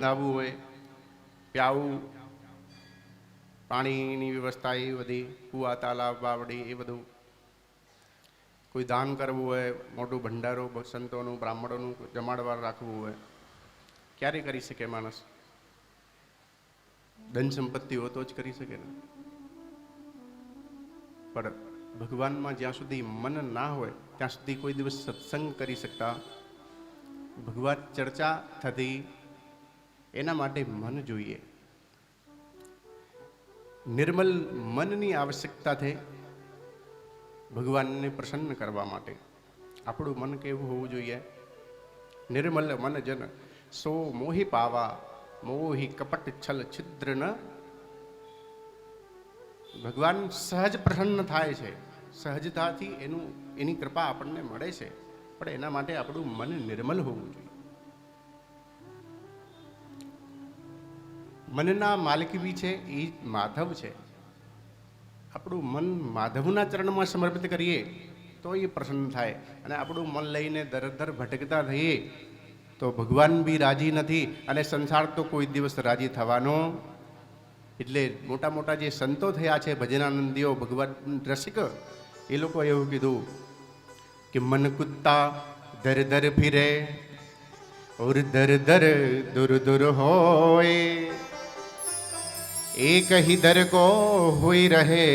બંધાવવું હોય, પ્યાવું, પાણીની વ્યવસ્થા એ બધી, કૂવા તાલાબ બાવડી એ બધું, કોઈ દાન કરવું હોય, મોટું ભંડારો સંતોનું બ્રાહ્મણોનું જમાડવાર રાખવું હોય, ક્યારે કરી શકે માણસ? ધન સંપત્તિ હોય તો જ કરી શકે ને. પણ ભગવાનમાં જ્યાં સુધી મન ના હોય ત્યાં સુધી કોઈ દિવસ સત્સંગ કરી શકતા, ભગવાન ચર્ચા થતી, એના માટે મન જોઈએ. નિર્મલ મનની આવશ્યકતા છે ભગવાનને પ્રસન્ન કરવા માટે. આપણું મન કેવું હોવું જોઈએ? નિર્મલ મન જન સો મોહી પાવા, મોહી કપટ છલ છિદ્ર ન. ભગવાન સહજ પ્રસન્ન થાય છે, સહજતાથી એની કૃપા આપણને મળે છે, પણ એના માટે આપણું મન નિર્મલ હોવું જોઈએ. મનના માલિક બી છે એ માધવ છે. આપણું મન માધવના ચરણમાં સમર્પિત કરીએ તો એ પ્રસન્ન થાય. અને આપણું મન લઈને દર દર ભટકતા થઈએ તો ભગવાન બી રાજી નથી, અને સંસાર તો કોઈ દિવસ રાજી થવાનો. એટલે મોટા મોટા જે સંતો થયા છે, ભજનાનંદીઓ, ભગવાન રસિક, એ લોકો એવું કીધું કે મન કુત્તા દર દર ફિરે ઓર દર દર દુર દુર હોય, એક ही दर को हुई रहे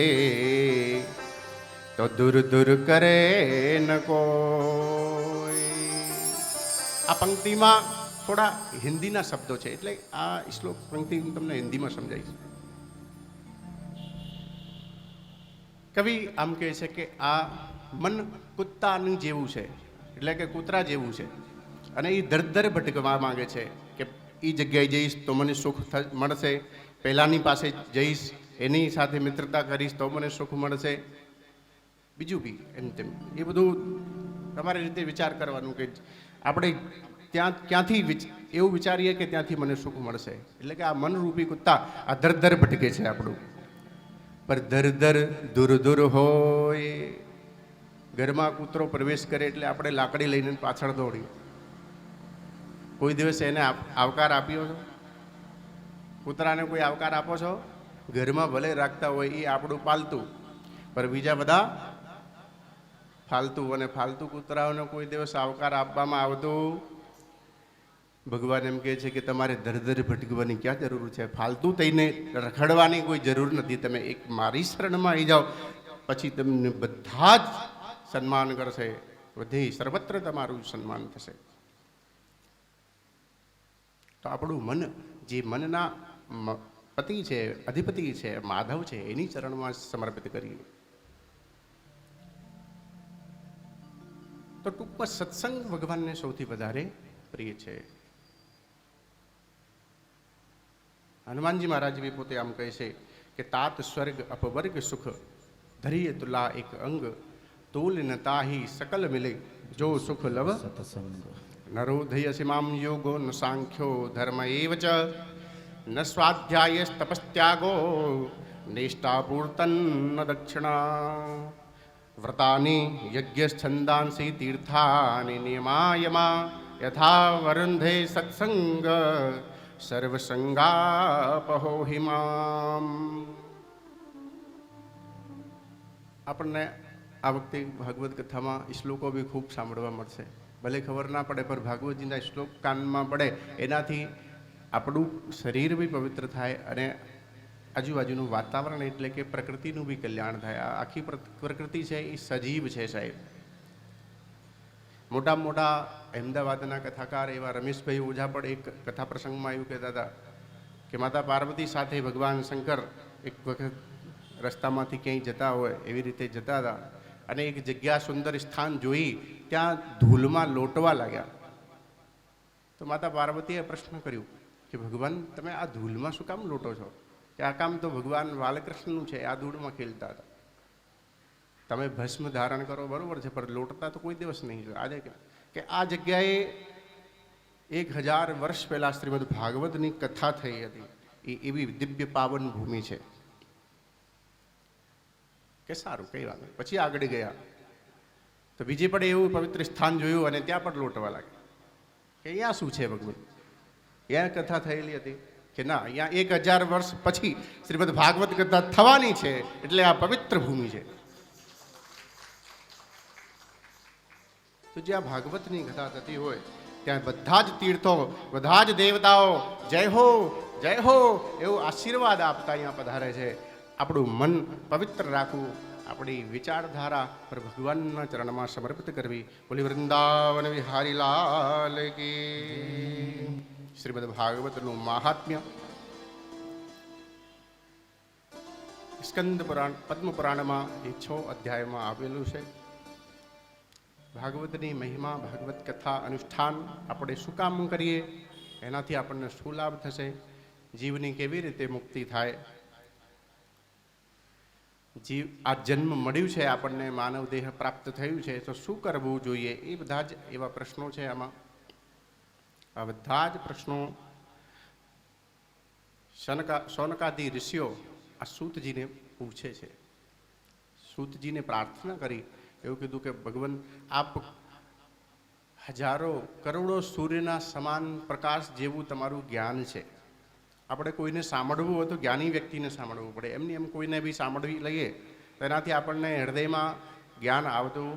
तो दूर दूर करे न कोई. આ પંક્તિમાં થોડા હિન્દીના શબ્દો છે, એટલે આ શ્લોક પંક્તિ હું તમને હિન્દીમાં સમજાવીશ. કવિ આમ કહે છે કે આ મન કૂતરાનું જેવું છે, એટલે કે કૂતરા જેવું છે, અને એ દર દર ભટકવા માંગે છે કે એ જગ્યાએ જઈશ તો મને સુખ મળશે, પહેલાંની પાસે જઈશ, એની સાથે મિત્રતા કરીશ તો મને સુખ મળશે, બીજું બી એમ તેમ. એ બધું તમારી રીતે વિચાર કરવાનું કે આપણે ક્યાંથી એવું વિચારીએ કે ત્યાંથી મને સુખ મળશે. એટલે કે આ મનરૂપી કુત્તા આ દર દર ભટકે છે આપણું. પર દર દર દૂર દૂર હોય. ઘરમાં કૂતરો પ્રવેશ કરે એટલે આપણે લાકડી લઈને પાછળ દોડીએ. કોઈ દિવસ એને આવકાર આપ્યો છો? કૂતરાને કોઈ આવકાર આપો છો? ઘરમાં ભલે રાખતા હોય એ આપણું પાલતું, પણ બીજા બધા ફાલતુ. અને ફાલતુ કૂતરાઓને કોઈ દિવસ આવકાર આપવામાં આવતો. ભગવાન એમ કહે છે કે તમારે દર દર ભટકવાની ક્યાં જરૂર છે? ફાલતુ થઈને રખડવાની કોઈ જરૂર નથી. તમે એક મારી શરણમાં આવી જાઓ, પછી તમને બધા જ સન્માન કરશે, બધી સર્વત્ર તમારું સન્માન થશે. તો આપણું મન, જે મનના પતિ છે, અધિપતિ છે, માધવ છે, એની ચરણમાં સમર્પિત કરીએ. તો ટૂંકમાં સત્સંગ ભગવાનને સૌથી વધારે પ્રિય છે. હનુમાનજી મહારાજ બી પોતે આમ કહે છે કે તાત સ્વર્ગ અપવર્ગ સુખ ધરીય તુલા એક અંગ, તોલ ન તાહી સકલ મિલે જો સુખ લવ સત્સંગ. નરોધય સિમામ યોગો ન સાંખ્યો ધર્મ એવ ચ, ન સ્વાધ્યાય તપસ્ત્યાગો નિષ્ઠાપૂર્તન ન દક્ષિણા. વ્રતાની યજ્ઞ તીર્થાની નિયમાયમા, યથા વરુંધે સત્સંગ સર્વસંગાપહો હિમામ. આપણને આ વખતે ભાગવત કથામાં શ્લોકો બી ખૂબ સાંભળવા મળશે. ભલે ખબર ના પડે, પણ ભાગવતજીના શ્લોક કાનમાં પડે એનાથી આપણું શરીર બી પવિત્ર થાય, અને આજુબાજુનું વાતાવરણ એટલે કે પ્રકૃતિનું બી કલ્યાણ થાય. આ આખી પ્રકૃતિ છે એ સજીવ છે સાહેબ. મોટા મોટા અમદાવાદના કથાકાર એવા રમેશભાઈ ઓઝા પણ એક કથા પ્રસંગમાં એવું કહેતા હતા કે માતા પાર્વતી સાથે ભગવાન શંકર એક વખત રસ્તામાંથી ક્યાંય જતા હોય એવી રીતે જતા હતા, અને એક જગ્યા સુંદર સ્થાન જોઈ, ત્યાં ધૂળમાં લોટવા લાગ્યા. તો માતા પાર્વતીએ પ્રશ્ન કર્યો કે ભગવાન તમે આ ધૂળમાં શું કામ લોટો છો? કે આ કામ તો ભગવાન બાલકૃષ્ણનું છે, આ ધૂળમાં ખેલતા હતા. તમે ભસ્મ ધારણ કરો બરોબર છે, પણ લોટતા તો કોઈ દિવસ નહીં. આજે કે આ જગ્યાએ 1000 વર્ષ પહેલા શ્રીમદ ભાગવતની કથા થઈ હતી, એ એવી દિવ્ય પાવન ભૂમિ છે. કે સારું, કઈ વાત નહીં. પછી આગળ ગયા તો બીજે પણ એવું પવિત્ર સ્થાન જોયું, અને ત્યાં પણ લોટવા લાગ્યા કે અહીંયા શું છે ભગવાન? ત્યાં કથા થયેલી હતી કે ના, અહીંયા 1000 વર્ષ પછી શ્રીમદ ભાગવત કથા થવાની છે, એટલે આ પવિત્ર ભૂમિ છે. તો જ્યાં ભાગવતની કથા થતી હોય ત્યાં બધા જ તીર્થો, બધા જ દેવતાઓ જય હો એવું આશીર્વાદ આપતા અહીંયા પધારે છે. આપણું મન પવિત્ર રાખવું, આપણી વિચારધારા પર ભગવાનના ચરણમાં સમર્પિત કરવી. બોલી વૃંદાવન વિહારી લાલ કી. શ્રીમદ ભાગવતનું મહાત્મ્ય સ્કંદ પુરાણ, પદ્મ પુરાણમાં એ 6 અધ્યાયમાં આવેલું છે. ભાગવતની મહિમા, ભાગવત કથા અનુષ્ઠાન આપણે શું કામ કરીએ, એનાથી આપણને શું લાભ થશે, જીવની કેવી રીતે મુક્તિ થાય, જીવ આ જન્મ મળ્યું છે આપણને, માનવ દેહ પ્રાપ્ત થયું છે તો શું કરવું જોઈએ, એ બધા જ એવા પ્રશ્નો છે. આમાં આ બધા જ પ્રશ્નો શૌનકાદી ઋષિઓ આ સૂતજીને પૂછે છે. સૂતજીને પ્રાર્થના કરી એવું કીધું કે ભગવાન, આપ હજારો કરોડો સૂર્યના સમાન પ્રકાશ જેવું તમારું જ્ઞાન છે. આપણે કોઈને સાંભળવું હોય તો જ્ઞાની વ્યક્તિને સાંભળવું પડે. એમની એમ કોઈને બી સાંભળવી લઈએ તો એનાથી આપણને હૃદયમાં જ્ઞાન આવતું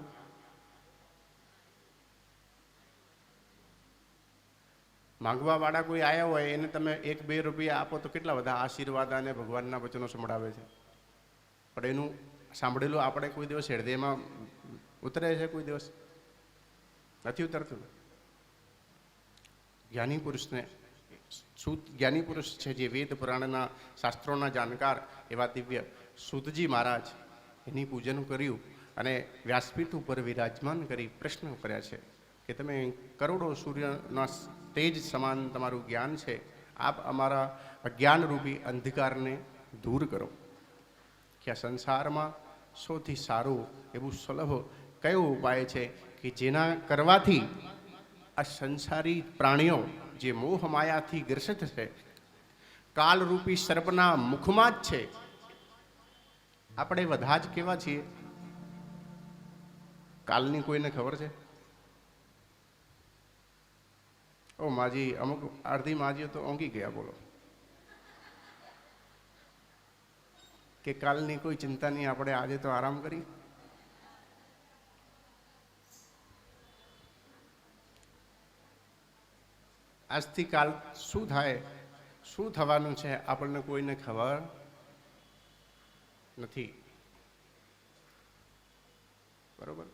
માંગવાવાળા કોઈ આવ્યા હોય એને તમે 1-2 રૂપિયા આપો તો કેટલા બધા આશીર્વાદ અને ભગવાનના વચનો સંભળાવે છે. પણ એનું સાંભળેલું આપણે કોઈ દિવસ હૃદયમાં ઉતરે છે? કોઈ દિવસ નથી ઉતરતું. જ્ઞાની પુરુષને, જ્ઞાની પુરુષ છે જે વેદ પુરાણના શાસ્ત્રોના જાણકાર એવા દિવ્ય સૂતજી મહારાજ, એની પૂજન કર્યું અને વ્યાસપીઠ ઉપર વિરાજમાન કરી પ્રશ્ન કર્યા છે કે તમે કરોડો સૂર્યના તેજ સમાન તમારું જ્ઞાન છે, આપ અમારા અજ્ઞાનરૂપી અંધકારને દૂર કરો. કે આ સંસારમાં સૌથી સારું એવું સુલભ કયો ઉપાય છે કે જેના કરવાથી આ સંસારી પ્રાણીઓ જે મોહ માયાથી ગ્રસિત છે, કાલરૂપી સર્પના મુખમાં જ છે. આપણે બધા જ કેવા છીએ? કાલની કોઈને ખબર છે? ઓ માજી, અમુક અડધી માજીઓ તો ઊંઘી ગયા. બોલો કે કાલની કોઈ ચિંતા નહીં, આપણે આજે તો આરામ કરી. આજથી કાલ શું થાય, શું થવાનું છે, આપણને કોઈને ખબર નથી. બરોબર?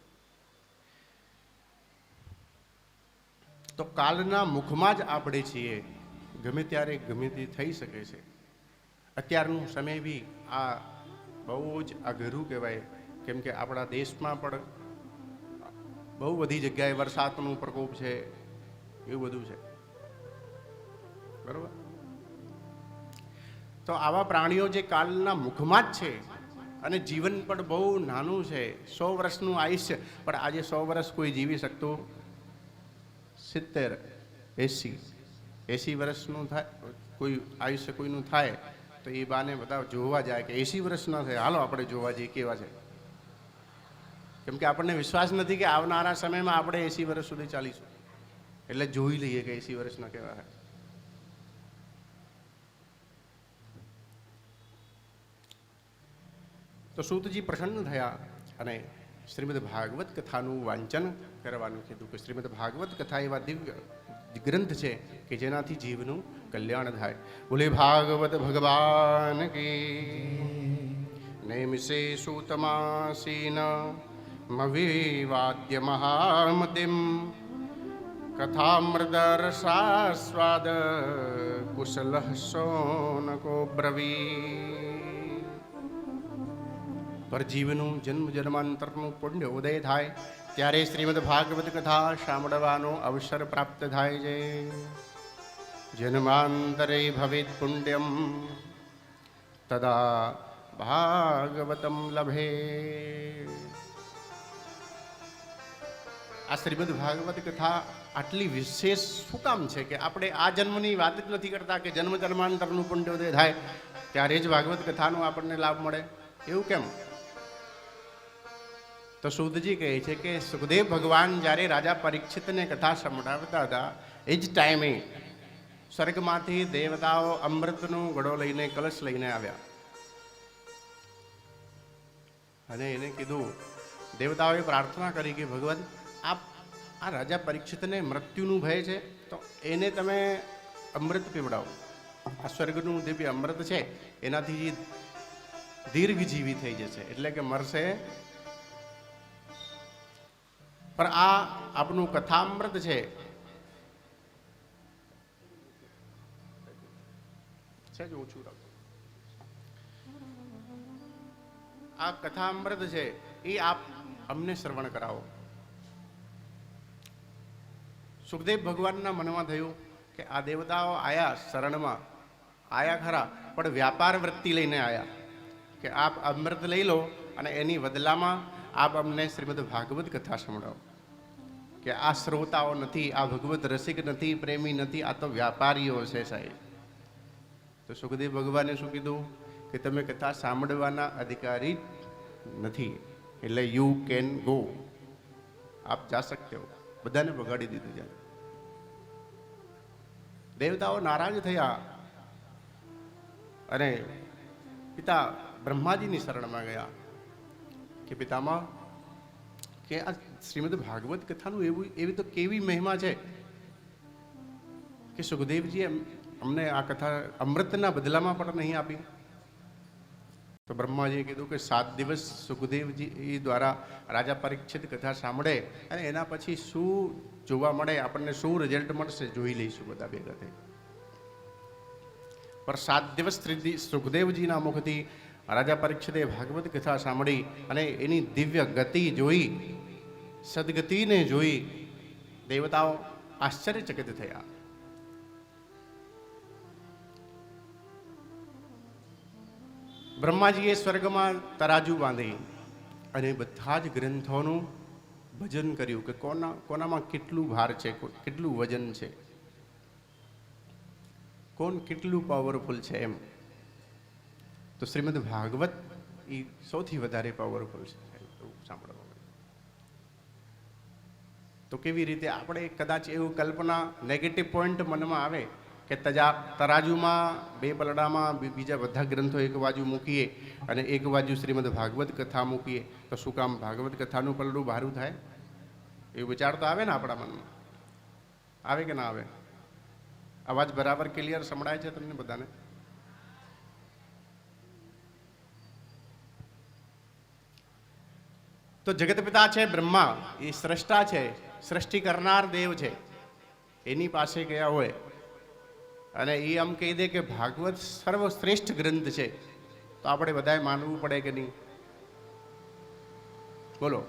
તો કાલના મુખમાં જ આપણે છીએ. ગમે ત્યારે ગમે તે થઈ શકે છે. અત્યારનું સમય બી આ બહુ જ અઘરું કહેવાય, કેમ કે આપણા દેશમાં પણ બહુ બધી જગ્યાએ વરસાદનો પ્રકોપ છે, એવું બધું છે. બરોબર? તો આવા પ્રાણીઓ જે કાલના મુખમાં જ છે અને જીવન પણ બહુ નાનું છે, 100 વર્ષનું આયુષ્ય, પણ આજે 100 વર્ષ કોઈ જીવી શકતું 70, 80 વર્ષનું થાય, કોઈ આયુષ્ય કોઈનું થાય તો એ બાને બધા જોવા જાય કે 80 વર્ષ ના થાય, હાલો આપણે જોવા જઈએ કેવા છે. કેમ કે આપણને વિશ્વાસ નથી કે આવનારા સમયમાં આપણે 80 વર્ષ સુધી ચાલીશું, એટલે જોઈ લઈએ કે 80 વર્ષના કેવા છે. તો સૂતજી પ્રસન્ન થયા અને શ્રીમદ ભાગવત કથાનું વાંચન કરવાનું કીધું કે શ્રીમદ ભાગવત કથા એવા દિવ્ય ગ્રંથ છે કે જેનાથી જીવનું કલ્યાણ થાય. બોલે ભાગવત ભગવાન કી. નૈમિષે સૂતમાસીન મવિવાદ્ય મહામતિમ કથામૃતરસાસ્વાદ કુશલ શૌનકો બ્રવી. પર જીવનું જન્મ જન્માંતરનું પુણ્ય ઉદય થાય ત્યારે શ્રીમદ ભાગવત કથા સાંભળવાનો અવસર પ્રાપ્ત થાય છે. જન્માંતરે ભવેત પુણ્યમ તદા ભાગવતમ લભે. આ શ્રીમદ ભાગવત કથા આટલી વિશેષ શું કામ છે કે આપણે આ જન્મની વાત જ નથી કરતા કે જન્મ જન્માંતરનું પુણ્ય ઉદય થાય ત્યારે જ ભાગવત કથાનો આપણને લાભ મળે, એવું કેમ? તો સૂતજી કહે છે કે સુખદેવ ભગવાન જ્યારે રાજા પરીક્ષિતને કથા સંભળાવતા હતા એ જ ટાઈમે સ્વર્ગમાંથી દેવતાઓ અમૃતનો ઘડો લઈને કલશ લઈને આવ્યા અને એને કીધું, દેવતાઓએ પ્રાર્થના કરી કે ભગવાન, આપ આ રાજા પરીક્ષિતને મૃત્યુનું ભય છે, તો એને તમે અમૃત પીવડાવો. આ સ્વર્ગનું દિવ્ય અમૃત છે, એનાથી દીર્ઘજીવી થઈ જશે, એટલે કે મરશે. પણ આ આપનું કથામૃત છે, ઓછું રાખો. આ કથામૃત છે એ આપ અમને શ્રવણ કરાવો. સુખદેવ ભગવાનના મનમાં થયું કે આ દેવતાઓ આયા શરણમાં, આયા ખરા, પણ વ્યાપાર વૃત્તિ લઈને આયા કે આપ અમૃત લઈ લો અને એની બદલામાં આપ અમને શ્રીમદ ભાગવત કથા સંભળાવો. કે આ શ્રોતાઓ નથી, આ ભગવત રસિક નથી, પ્રેમી નથી, આ તો વ્યાપારીઓ છે સાહેબ. તો સુખદેવ ભગવાને શું કીધું કે તમે કથા સાંભળવાના અધિકારી નથી, એટલે યુ કેન ગો, આપ જા સકતે હો. બધાને બગાડી દીધું. જાય દેવતાઓ નારાજ થયા અને પિતા બ્રહ્માજીની શરણમાં ગયા કે પિતામાં, કે આ શ્રીમદ ભાગવત કથાનું એવી તો કેવી મહિમા છે કે સુખદેવજી અમને આ કથા અમૃતના બદલામાં પણ નહીં આપી. તો બ્રહ્માજીએ કીધું કે 7 દિવસ સુખદેવજી દ્વારા રાજા પરીક્ષિત કથા સાંભળે અને એના પછી શું જોવા મળે, આપણને શું રિઝલ્ટ મળશે જોઈ લઈશું બધા ભેગા થઈ. પર 7 દિવસ સુખદેવજીના મુખથી રાજા પરીક્ષિતે ભાગવત કથા સાંભળી અને એની દિવ્ય ગતિ જોઈ, સદગતિને જોઈ દેવતાઓ આશ્ચર્યચકિત થયા. બ્રહ્માજીએ સ્વર્ગમાં તરાજુ બાંધી અને બધા જ ગ્રંથોનું ભજન કર્યું કે કોનામાં કેટલું ભાર છે, કેટલું વજન છે, કોણ કેટલું પાવરફુલ છે એમ. તો શ્રીમદ ભાગવત એ સૌથી વધારે પાવરફુલ છે સાંભળવા. તો કેવી રીતે આપણે કદાચ એવું કલ્પના, નેગેટિવ પોઈન્ટ મનમાં આવે કે તરાજુમાં 2 પલડામાં બીજા બધા ગ્રંથો એક બાજુ મૂકીએ અને એક બાજુ શ્રીમદ ભાગવત કથા મૂકીએ, તો શું કામ ભાગવત કથાનું પલડું ભારું થાય? એ વિચાર તો આવે ને આપણા મનમાં? આવે કે ના આવે? અવાજ બરાબર ક્લિયર સંભળાય છે તમને બધાને? તો જગત પિતા છે બ્રહ્મા, એ સ્રષ્ટા છે, સૃષ્ટિ કરનાર દેવ છે. એની પાસે ગયા હોય અને એ આમ કહી દે કે ભાગવત સર્વશ્રેષ્ઠ ગ્રંથ છે, તો આપણે બધાએ માનવું પડે કે નહીં? બોલો,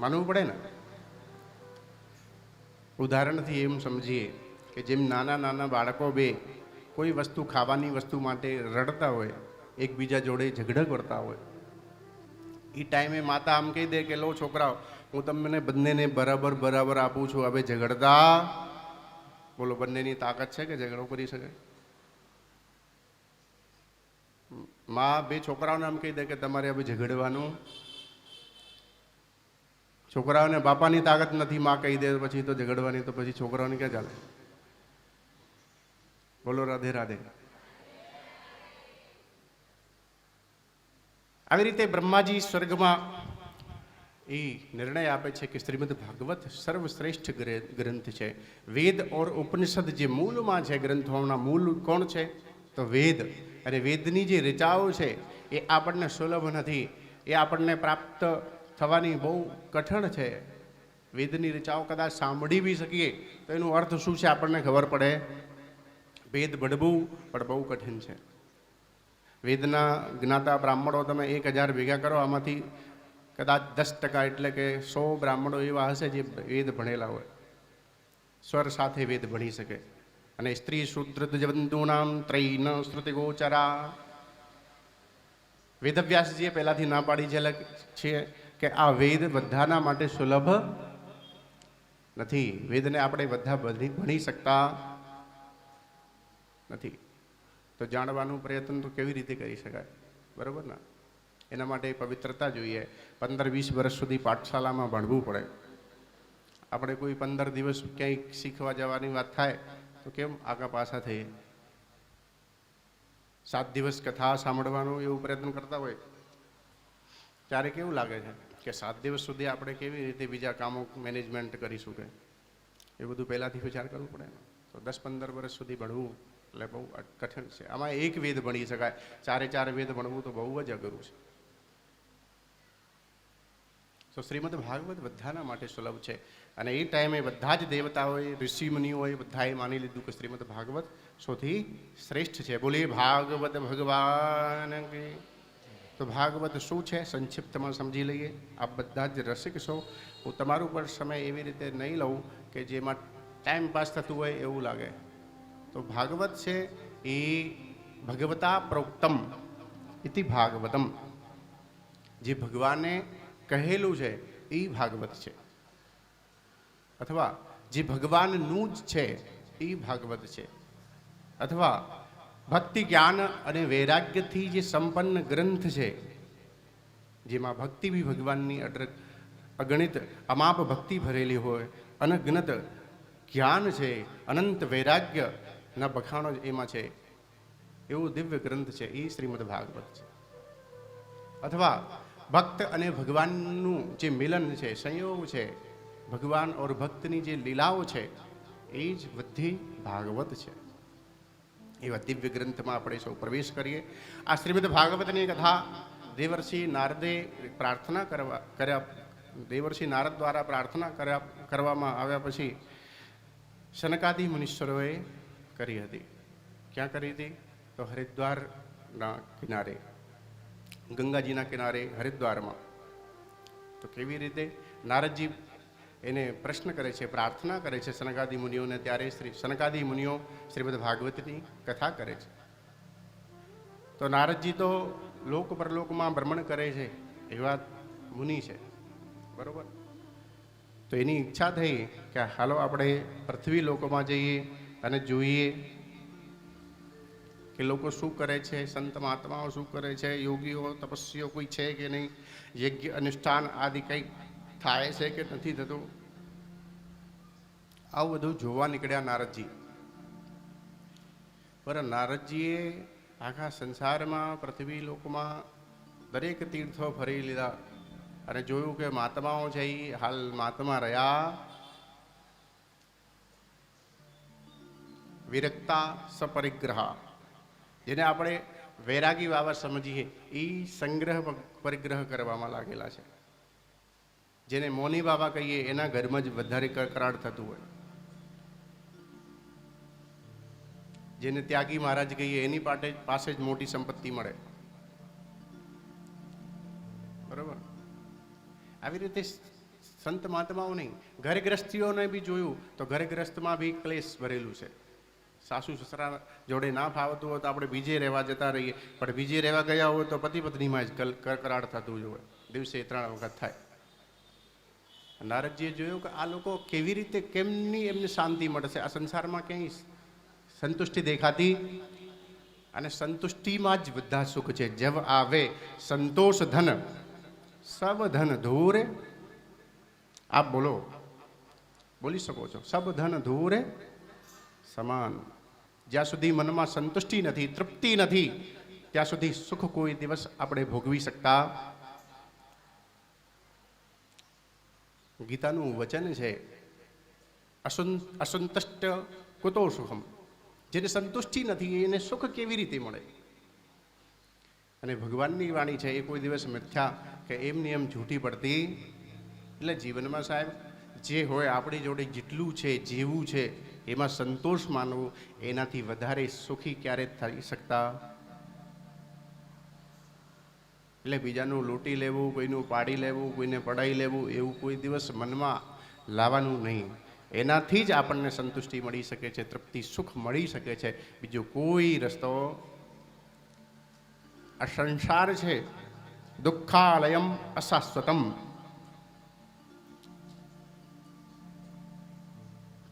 માનવું પડે ને? ઉદાહરણથી એમ સમજીએ કે જેમ નાના નાના બાળકો બે કોઈ વસ્તુ, ખાવાની વસ્તુ માટે રડતા હોય, એકબીજા જોડે ઝઘડા કરતા હોય, એ ટાઈમે માતા આમ કહી દે કે લો છોકરાઓ, હું તમને બંનેને બરાબર બરાબર આપું છું, હવે ઝઘડતા. બોલો, બંનેની તાકાત છે કે ઝઘડો કરી શકે? માં 2 છોકરાઓને આમ કહી દે કે તમારે હવે ઝઘડવાનું. છોકરાઓને બાપાની તાકાત નથી, માં કહી દે પછી તો ઝઘડવાની, તો પછી છોકરાઓને ક્યાં ચાલે? બોલો, રાધે રાધે. આવી રીતે બ્રહ્માજી સ્વર્ગમાં એ નિર્ણય આપે છે કે શ્રીમદ ભાગવત સર્વશ્રેષ્ઠ ગ્રંથ છે. વેદ ઓર ઉપનિષદ જે મૂળમાં છે, ગ્રંથોના મૂળ કોણ છે? તો વેદ. અને વેદની જે રચાઓ છે એ આપણને સુલભ નથી, એ આપણને પ્રાપ્ત થવાની બહુ કઠણ છે. વેદની રચાઓ કદાચ સાંભળી બી શકીએ તો એનો અર્થ શું છે આપણને ખબર પડે. વેદ ભણવું પણ બહુ કઠિન છે. વેદના જ્ઞાતા બ્રાહ્મણો તમે 1000 ભેગા કરો, આમાંથી કદાચ 10% એટલે કે 100 બ્રાહ્મણો એવા હશે જે વેદ ભણેલા હોય, સ્વર સાથે વેદ ભણી શકે. અને સ્ત્રી શૂદ્ર જવંતુનામ ત્રૈન શ્રુતિ ગોચરા. વેદવ્યાસજીએ પહેલાથી ના પાડી છે કે આ વેદ બધાના માટે સુલભ નથી. વેદને આપણે બધા ભણી શકતા નથી. તો જાણવાનું પ્રયત્ન તો કેવી રીતે કરી શકાય? બરાબર ને? એના માટે પવિત્રતા જોઈએ. 15-20 વર્ષ સુધી પાઠશાલામાં ભણવું પડે. આપણે કોઈ 15 દિવસ ક્યાંય શીખવા જવાની વાત થાય તો કેમ આગા પાછા થઈએ? 7 દિવસ કથા સાંભળવાનું એવું પ્રયત્ન કરતા હોય ત્યારે કેવું લાગે છે કે 7 દિવસ સુધી આપણે કેવી રીતે બીજા કામો મેનેજમેન્ટ કરીશું? કે એ બધું પહેલાંથી વિચાર કરવું પડે ને. તો 10-15 વર્ષ સુધી ભણવું એટલે બહુ કઠિન છે. આમાં એક વેદ ભણી શકાય, 4 વેદ ભણવું તો બહુ જ અઘરું છે. તો શ્રીમદ ભાગવત બધાના માટે સુલભ છે. અને એ ટાઈમે બધા જ દેવતાઓએ, ઋષિમુનિઓએ બધાએ માની લીધું કે શ્રીમદ ભાગવત સૌથી શ્રેષ્ઠ છે. બોલે ભાગવત ભગવાન કી. તો ભાગવત શું છે સંક્ષિપ્તમાં સમજી લઈએ. આપ બધા જ રસિક છો. હું તમારું પર સમય એવી રીતે નહીં લઉં કે જેમાં ટાઈમ પાસ થતું હોય એવું લાગે. તો ભાગવત છે એ ભગવતા પ્રોક્તમ ઇતિ ભાગવતમ, જે ભગવાને કહેલું છે એ ભાગવત છે, અથવા જે ભગવાનનું જ છે એ ભાગવત છે, અથવા ભક્તિ જ્ઞાન અને વૈરાગ્યથી જે સંપન્ન ગ્રંથ છે, જેમાં ભક્તિ બી ભગવાનની અગણિત અમાપ ભક્તિ ભરેલી હોય, અનગનત જ્ઞાન છે, અનંત વૈરાગ્યના બખાણો જ એમાં છે, એવું દિવ્ય ગ્રંથ છે એ શ્રીમદ ભાગવત છે. અથવા ભક્ત અને ભગવાનનું જે મિલન છે, સંયોગ છે, ભગવાન ઓર ભક્તની જે લીલાઓ છે એ જ બધી ભાગવત છે. એવા દિવ્ય ગ્રંથમાં આપણે સૌ પ્રવેશ કરીએ. આ શ્રીમદ ભાગવતની કથા દેવર્ષિ નારદે પ્રાર્થના કર્યા, દેવર્ષિ નારદ દ્વારા પ્રાર્થના કરવામાં આવ્યા પછી સનકાદિ મુનીશ્વરોએ કરી હતી. ક્યાં કરી હતી? તો હરિદ્વારના કિનારે, ગંગાજીના કિનારે હરિદ્વારમાં. તો કેવી રીતે? નારદજી એને પ્રશ્ન કરે છે, પ્રાર્થના કરે છે સનકાદિ મુનિઓને. ત્યારે સનકાદિ મુનિઓ શ્રીમદ ભાગવતની કથા કરે છે. તો નારદજી તો લોક પરલોકમાં ભ્રમણ કરે છે એવા મુનિ છે, બરોબર? તો એની ઈચ્છા થઈ કે હાલો આપણે પૃથ્વી લોકમાં જઈએ અને જોઈએ કે લોકો શું કરે છે, સંત મહાત્માઓ શું કરે છે, યોગીઓ તપસ્વીઓ કોઈ છે કે નહીં, યજ્ઞ અનુષ્ઠાન આદિ કંઈક થાય છે કે નથી થતું. આવું બધું જોવા નીકળ્યા નારદજી. પણ નારદજીએ આખા સંસારમાં, પૃથ્વી લોકમાં દરેક તીર્થો ફરી લીધા અને જોયું કે મહાત્માઓ છે એ હાલ મહાત્મા રહ્યા વિરક્તા સપરિગ્રહ, જેને આપણે વૈરાગી બાબા સમજીએ, એ સંગ્રહ પરિગ્રહ કરવામાં લાગેલા છે. જેને મૌની બાબા કહીએ એના ઘરમાં જ વધારે કકરાટ થતું હોય. જેને ત્યાગી મહારાજ કહીએ એની પાસે જ મોટી સંપત્તિ મળે, બરોબર? આવી રીતે સંત મહાત્માઓ નહીં, ઘરે ગ્રસ્તીઓને બી જોયું તો ઘરે ગ્રસ્તમાં બી ક્લેશ ભરેલું છે. સાસુ સસરા જોડે ના ફાવતું હોય તો આપણે બીજે રહેવા જતા રહીએ, પણ બીજે રહેવા ગયા હોય તો પતિ પત્નીમાં જ કકરાટ થતું જ હોય, દિવસે 3 વખત થાય. નારદજીએ જોયું કે આ લોકો કેવી રીતે, કેમની એમને શાંતિ મળશે? આ સંસારમાં ક્યાંય સંતુષ્ટિ દેખાતી, અને સંતુષ્ટિમાં જ બધા સુખ છે. જબ આવે સંતોષ ધન સબ ધન ધૂરે. આપ બોલો, બોલી શકો છો. સબ ધન ધૂરે સમાન. જ્યાં સુધી મનમાં સંતુષ્ટિ નથી, તૃપ્તિ નથી, ત્યાં સુધી સુખ કોઈ દિવસ આપણે ભોગવી શકતા. ગીતાનું વચન છે, અસંતુષ્ટ કુતો સુખમ. જેને સંતુષ્ટિ નથી એને સુખ કેવી રીતે મળે? અને ભગવાનની વાણી છે એ કોઈ દિવસ મિથ્યા કે એમની એમ જૂઠી પડતી. એટલે જીવનમાં સાહેબ જે હોય આપણી જોડે જેટલું છે, જેવું છે એમાં સંતોષ માનવો, એનાથી વધારે સુખી ક્યારે થઈ શકતા. એટલે બીજાનું લૂંટી લેવું, કોઈનું પાડી લેવું, કોઈને પડાઈ લેવું, એવું કોઈ દિવસ મનમાં લાવવાનું નહીં. એનાથી જ આપણને સંતુષ્ટિ મળી શકે છે, તૃપ્તિ, સુખ મળી શકે છે. બીજો કોઈ રસ્તો. આ સંસાર છે દુઃખાલયમ અશાશ્વતમ.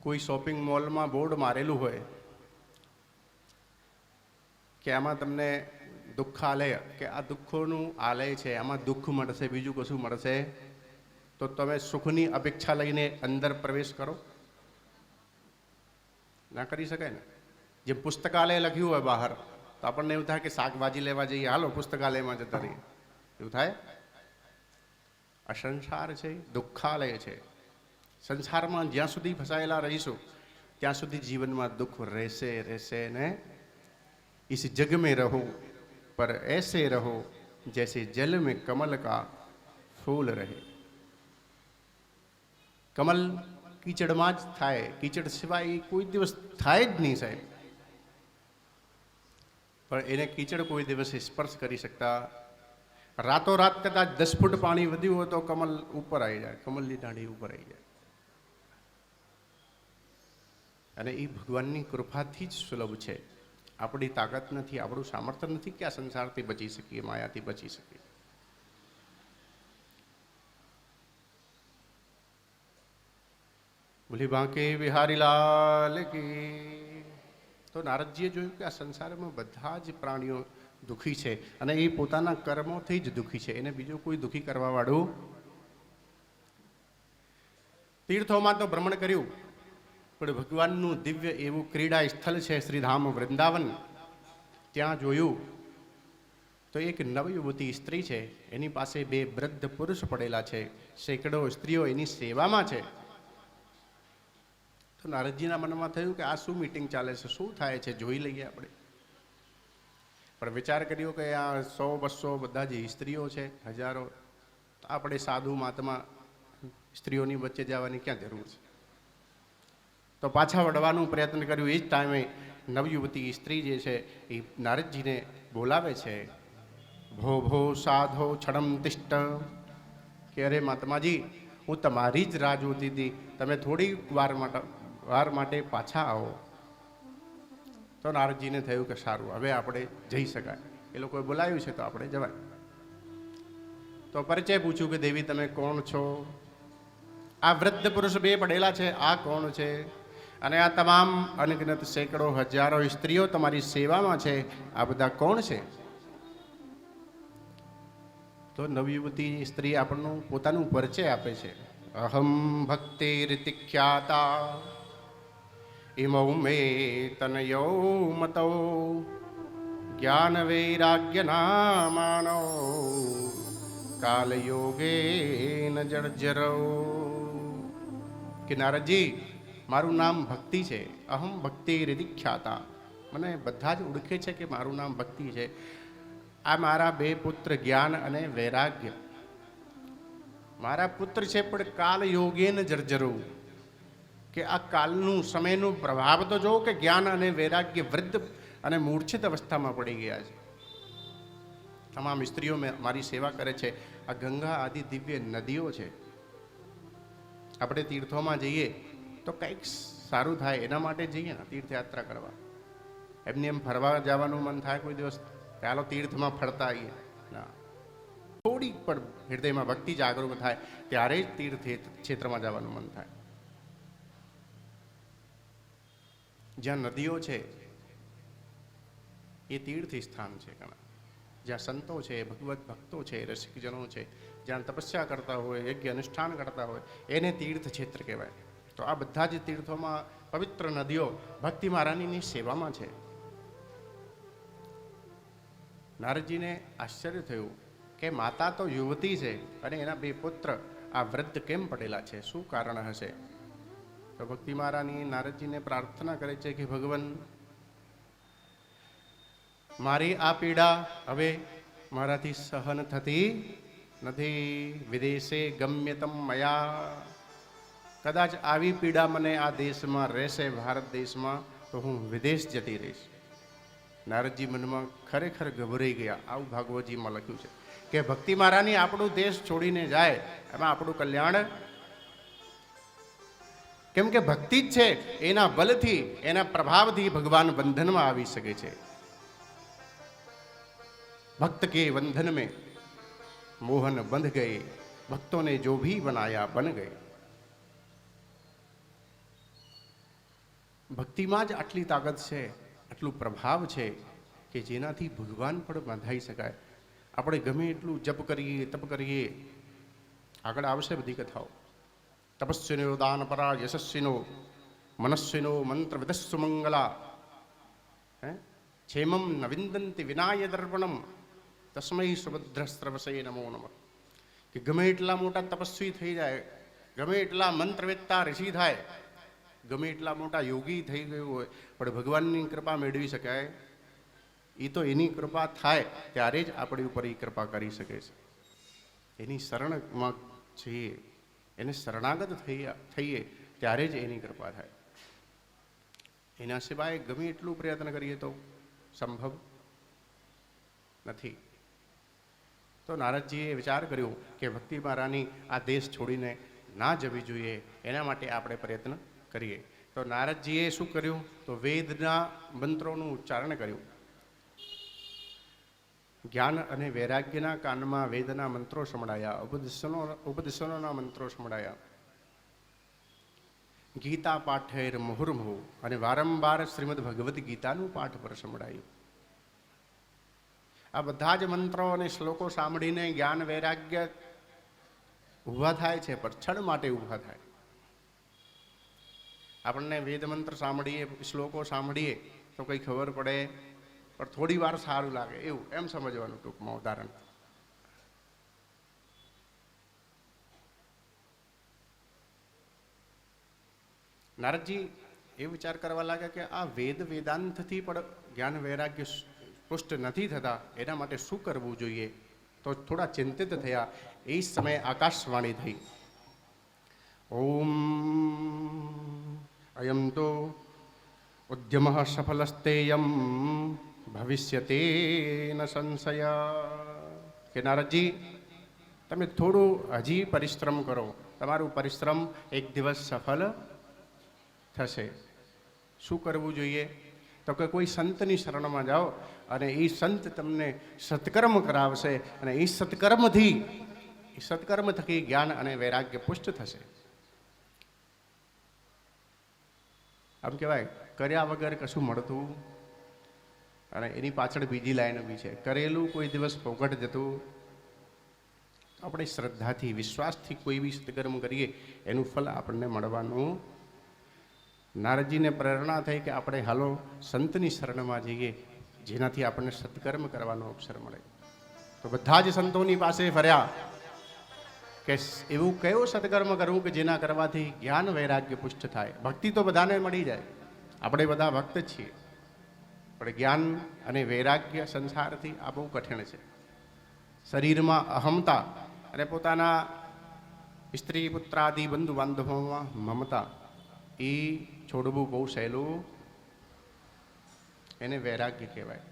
કોઈ શોપિંગ મોલમાં બોર્ડ મારેલું હોય કે આમાં તમને દુઃખાલય, કે આ દુઃખોનું આલય છે, આમાં દુઃખ મળશે, બીજું કશું મળશે, તો તમે સુખની અપેક્ષા લઈને અંદર પ્રવેશ કરો? ના કરી શકાય ને. જેમ પુસ્તકાલય લખ્યું હોય બહાર, તો આપણને એવું થાય કે શાકભાજી લેવા જઈએ, હાલો પુસ્તકાલયમાં જતા રહીએ, એવું થાય. આ સંસાર છે, દુઃખાલય છે. સંસારમાં જ્યાં સુધી ફસાયેલા રહીશું ત્યાં સુધી જીવનમાં દુઃખ રહેશે રહેશે ને. इस जग में रहो पर ऐसे रहो जैसे जल में कमल का फूल रहे. કમલ કીચડમાં જ થાય, કીચડ સિવાય કોઈ દિવસ થાય જ નહીં સાહેબ. પણ એને કીચડ કોઈ દિવસ સ્પર્શ કરી શકતા. રાતોરાત કદાચ 10 ફૂટ પાણી વધ્યું હોય તો કમલ ઉપર આવી જાય, કમલની દાંડી ઉપર આવી જાય. અને એ ભગવાનની કૃપાથી જ સુલભ છે. આપણી તાકાત નથી, આપણું સામર્થ્ય નથી કે આ સંસારથી બચી શકીએ, માયાથી બચી શકીએ. બોલી બાંકે બિહારીલાલ કી. તો નારદજીએ જોયું કે આ સંસારમાં બધા જ પ્રાણીઓ દુઃખી છે અને એ પોતાના કર્મોથી જ દુઃખી છે, એને બીજું કોઈ દુઃખી કરવા વાળું. તીર્થોમાં તો ભ્રમણ કર્યું, પણ ભગવાનનું દિવ્ય એવું ક્રીડા સ્થળ છે શ્રીધામ વૃંદાવન, ત્યાં જોયું તો એક નવયુવતી સ્ત્રી છે, એની પાસે 2 વૃદ્ધ પુરુષ પડેલા છે, સેંકડો સ્ત્રીઓ એની સેવામાં છે. તો નારદજીના મનમાં થયું કે આ શું મીટિંગ ચાલે છે, શું થાય છે, જોઈ લઈએ આપણે. પણ વિચાર કર્યો કે આ 100-200 બધા જ સ્ત્રીઓ છે, હજારો, આપણે સાધુ મહાત્મા સ્ત્રીઓની વચ્ચે જવાની ક્યાં જરૂર છે. તો પાછા વળવાનું પ્રયત્ન કર્યું. એ જ ટાઈમે નવયુવતી સ્ત્રી જે છે એ નારદજીને બોલાવે છે. ભો ભો સાધો છડમ તિષ્ઠ, કે અરે મહાત્માજી, હું તમારી જ રાહ જોતી હતી, તમે થોડી વાર માટે પાછા આવો. તો નારદજીને થયું કે સારું, હવે આપણે જઈ શકાય, એ લોકોએ બોલાવ્યું છે તો આપણે જવાય. તો પરિચય પૂછ્યું કે દેવી તમે કોણ છો? આ વૃદ્ધ પુરુષ 2 પડેલા છે, આ કોણ છે? અને આ તમામ અનગિનત સેંકડો હજારો સ્ત્રીઓ તમારી સેવામાં છે, આ બધા કોણ છે? તો નવયુવતી સ્ત્રી આપણનું પોતાનું પરિચય આપે છે. અહમ ભક્તિ રીતિખ્યાતા ઇમૌ મે તનયો મતો જ્ઞાન વૈરાગ્ય નામાનો કાલયોગે ન જર્જરો. કે નારદજી, મારું નામ ભક્તિ છે. અહમ ભક્તિ રીતિખ્યાતા, મને બધા જ ઓળખે છે કે મારું નામ ભક્તિ છે. આ મારા 2 પુત્ર જ્ઞાન અને વૈરાગ્ય, મારા પુત્ર છે પણ કાલ યોગેન જર્જરો, કે આ કાલનું સમયનું પ્રભાવ તો જો કે જ્ઞાન અને વૈરાગ્ય વૃદ્ધ અને મૂર્છિત અવસ્થામાં પડી ગયા છે. તમામ સ્ત્રીઓ મારી સેવા કરે છે. આ ગંગા આદિ દિવ્ય નદીઓ છે. આપણે તીર્થોમાં જઈએ તો કંઈક સારું થાય એના માટે જઈએ ને, તીર્થયાત્રા કરવા. એમને એમ ફરવા જવાનું મન થાય કોઈ દિવસ, ચાલો તીર્થમાં ફરતા આવીએ ના. થોડી પણ હૃદયમાં ભક્તિ જાગૃત થાય ત્યારે જ તીર્થ ક્ષેત્રમાં જવાનું મન થાય. જ્યાં નદીઓ છે એ તીર્થ સ્થાન છે ઘણા. જ્યાં સંતો છે, ભગવત ભક્તો છે, રસિકજનો છે, જ્યાં તપસ્યા કરતા હોય, યજ્ઞ અનુષ્ઠાન કરતા હોય, એને તીર્થ ક્ષેત્ર કહેવાય. તો આ બધા જ તીર્થોમાં પવિત્ર નદીઓ ભક્તિ મહારાણીની સેવામાં છે. નારદજીને આશ્ચર્ય થયું કે માતા તો યુવતી છે અને એના 2 પુત્ર આ વૃદ્ધ કેમ પડેલા છે, શું કારણ હશે? તો ભક્તિ મહારાણી નારદજીને પ્રાર્થના કરે છે કે ભગવાન, મારી આ પીડા હવે મારાથી સહન થતી નથી. વિદેશે ગમ્યતમ મયા, કદાચ આવી પીડા મને આ દેશમાં રહેશે, ભારત દેશમાં, તો હું વિદેશ જતી રહીશ. નારદજી મનમાં ખરેખર ગભરાઈ ગયા. આવું ભાગવતજીમાં લખ્યું છે કે ભક્તિ મહારાણી આપણું દેશ છોડીને જાય એમાં આપણું કલ્યાણ, કેમ કે ભક્તિ જ છે, એના બલથી, એના પ્રભાવથી ભગવાન બંધનમાં આવી શકે છે. ભક્ત કે બંધન में મોહન બંધ ગયે, ભક્તોને જો ભી બનાયા બન ગયે. ભક્તિમાં જ આટલી તાકાત છે, આટલું પ્રભાવ છે કે જેનાથી ભગવાન પણ બાંધાઈ શકાય. આપણે ગમે એટલું જપ કરીએ, તપ કરીએ, આગળ આવશે બધી કથાઓ. તપસ્વીનો દાન પરા યશસ્વીનો મનસ્વિનો મંત્ર વિદસ્સુ મંગલા, ક્ષેમમ ન વિંદંતિ વિનાય દર્પણમ તસ્મૈ સુભદ્રસ્ત્રવસે નમો નમઃ. કે ગમે એટલા મોટા તપસ્વી થઈ જાય, ગમે એટલા મંત્રવેત્તા ઋષિ થાય, ગમે એટલા મોટા યોગી થઈ ગયું હોય, પણ ભગવાનની કૃપા મેળવી શકાય એ તો એની કૃપા થાય ત્યારે જ આપણી ઉપર એ કૃપા કરી શકે છે. એની શરણમાં છીએ, એને શરણાગત થઈએ ત્યારે જ એની કૃપા થાય. એના સિવાય ગમે એટલું પ્રયત્ન કરીએ તો સંભવ નથી. તો નારદજીએ વિચાર કર્યો કે ભક્તિ મારાની આ દેશ છોડીને ના જવી જોઈએ, એના માટે આપણે પ્રયત્ન કરીએ. તો નારદજીએ શું કર્યું? તો વેદના મંત્રોનું ઉચ્ચારણ કર્યું. જ્ઞાન અને વૈરાગ્યના કાનમાં વેદના મંત્રો સંભળાયા, ઉપદેશોના મંત્રો સંભળાયા. ગીતા પાઠેર મુહુર્મુહુ, અને વારંવાર શ્રીમદ ભગવદ્ ગીતાનું પાઠ પર સંભળાયું. આ બધા જ મંત્રો અને શ્લોકો સાંભળીને જ્ઞાન વૈરાગ્ય ઊભા થાય છે, પણ ક્ષણ માટે ઊભા થાય. આપણને વેદ મંત્ર સાંભળીએ, શ્લોકો સાંભળીએ તો કંઈ ખબર પડે, પણ થોડી વાર સારું લાગે એવું એમ સમજવાનું ટૂંકમાં ઉદાહરણ. નારદજી એ વિચાર કરવા લાગ્યા કે આ વેદાંતથી પણ જ્ઞાન વૈરાગ્ય પુષ્ટ નથી થતા, એના માટે શું કરવું જોઈએ? તો થોડા ચિંતિત થયા. એ સમયે આકાશવાણી થઈ. ઓમ અયમ તો ઉદ્યમ સફલસ્તેયમ ભવિષ્યતે ન સંશય. કે નારદજી, તમે થોડું હજી પરિશ્રમ કરો, તમારું પરિશ્રમ એક દિવસ સફળ થશે. શું કરવું જોઈએ? તો કે કોઈ સંતની શરણમાં જાઓ અને એ સંત તમને સત્કર્મ કરાવશે, અને એ સત્કર્મ થકી જ્ઞાન અને વૈરાગ્ય પુષ્ટ થશે. આમ કહેવાય, કર્યા વગર કશું મળતું, અને એની પાછળ બીજી લાઈન બી છે, કરેલું કોઈ દિવસ પોગટ જતું. આપણે શ્રદ્ધાથી, વિશ્વાસથી કોઈ બી સત્કર્મ કરીએ એનું ફળ આપણને મળવાનું. નારદજીને પ્રેરણા થઈ કે આપણે હાલો સંતની શરણમાં જઈએ, જેનાથી આપણને સત્કર્મ કરવાનો અવસર મળે. તો બધા જ સંતોની પાસે ફર્યા કે એવું કયું સત્કર્મ કરવું કે જેના કરવાથી જ્ઞાન વૈરાગ્ય પુષ્ટ થાય. ભક્તિ તો બધાને મળી જાય, આપણે બધા ભક્ત જ છીએ, પણ જ્ઞાન અને વૈરાગ્ય સંસારથી આ બહુ કઠિન છે. શરીરમાં અહમતા અને પોતાના સ્ત્રી પુત્રાદિ બંધુ બાંધવોમાં મમતા, એ છોડવું બહુ સહેલું, એને વૈરાગ્ય કહેવાય.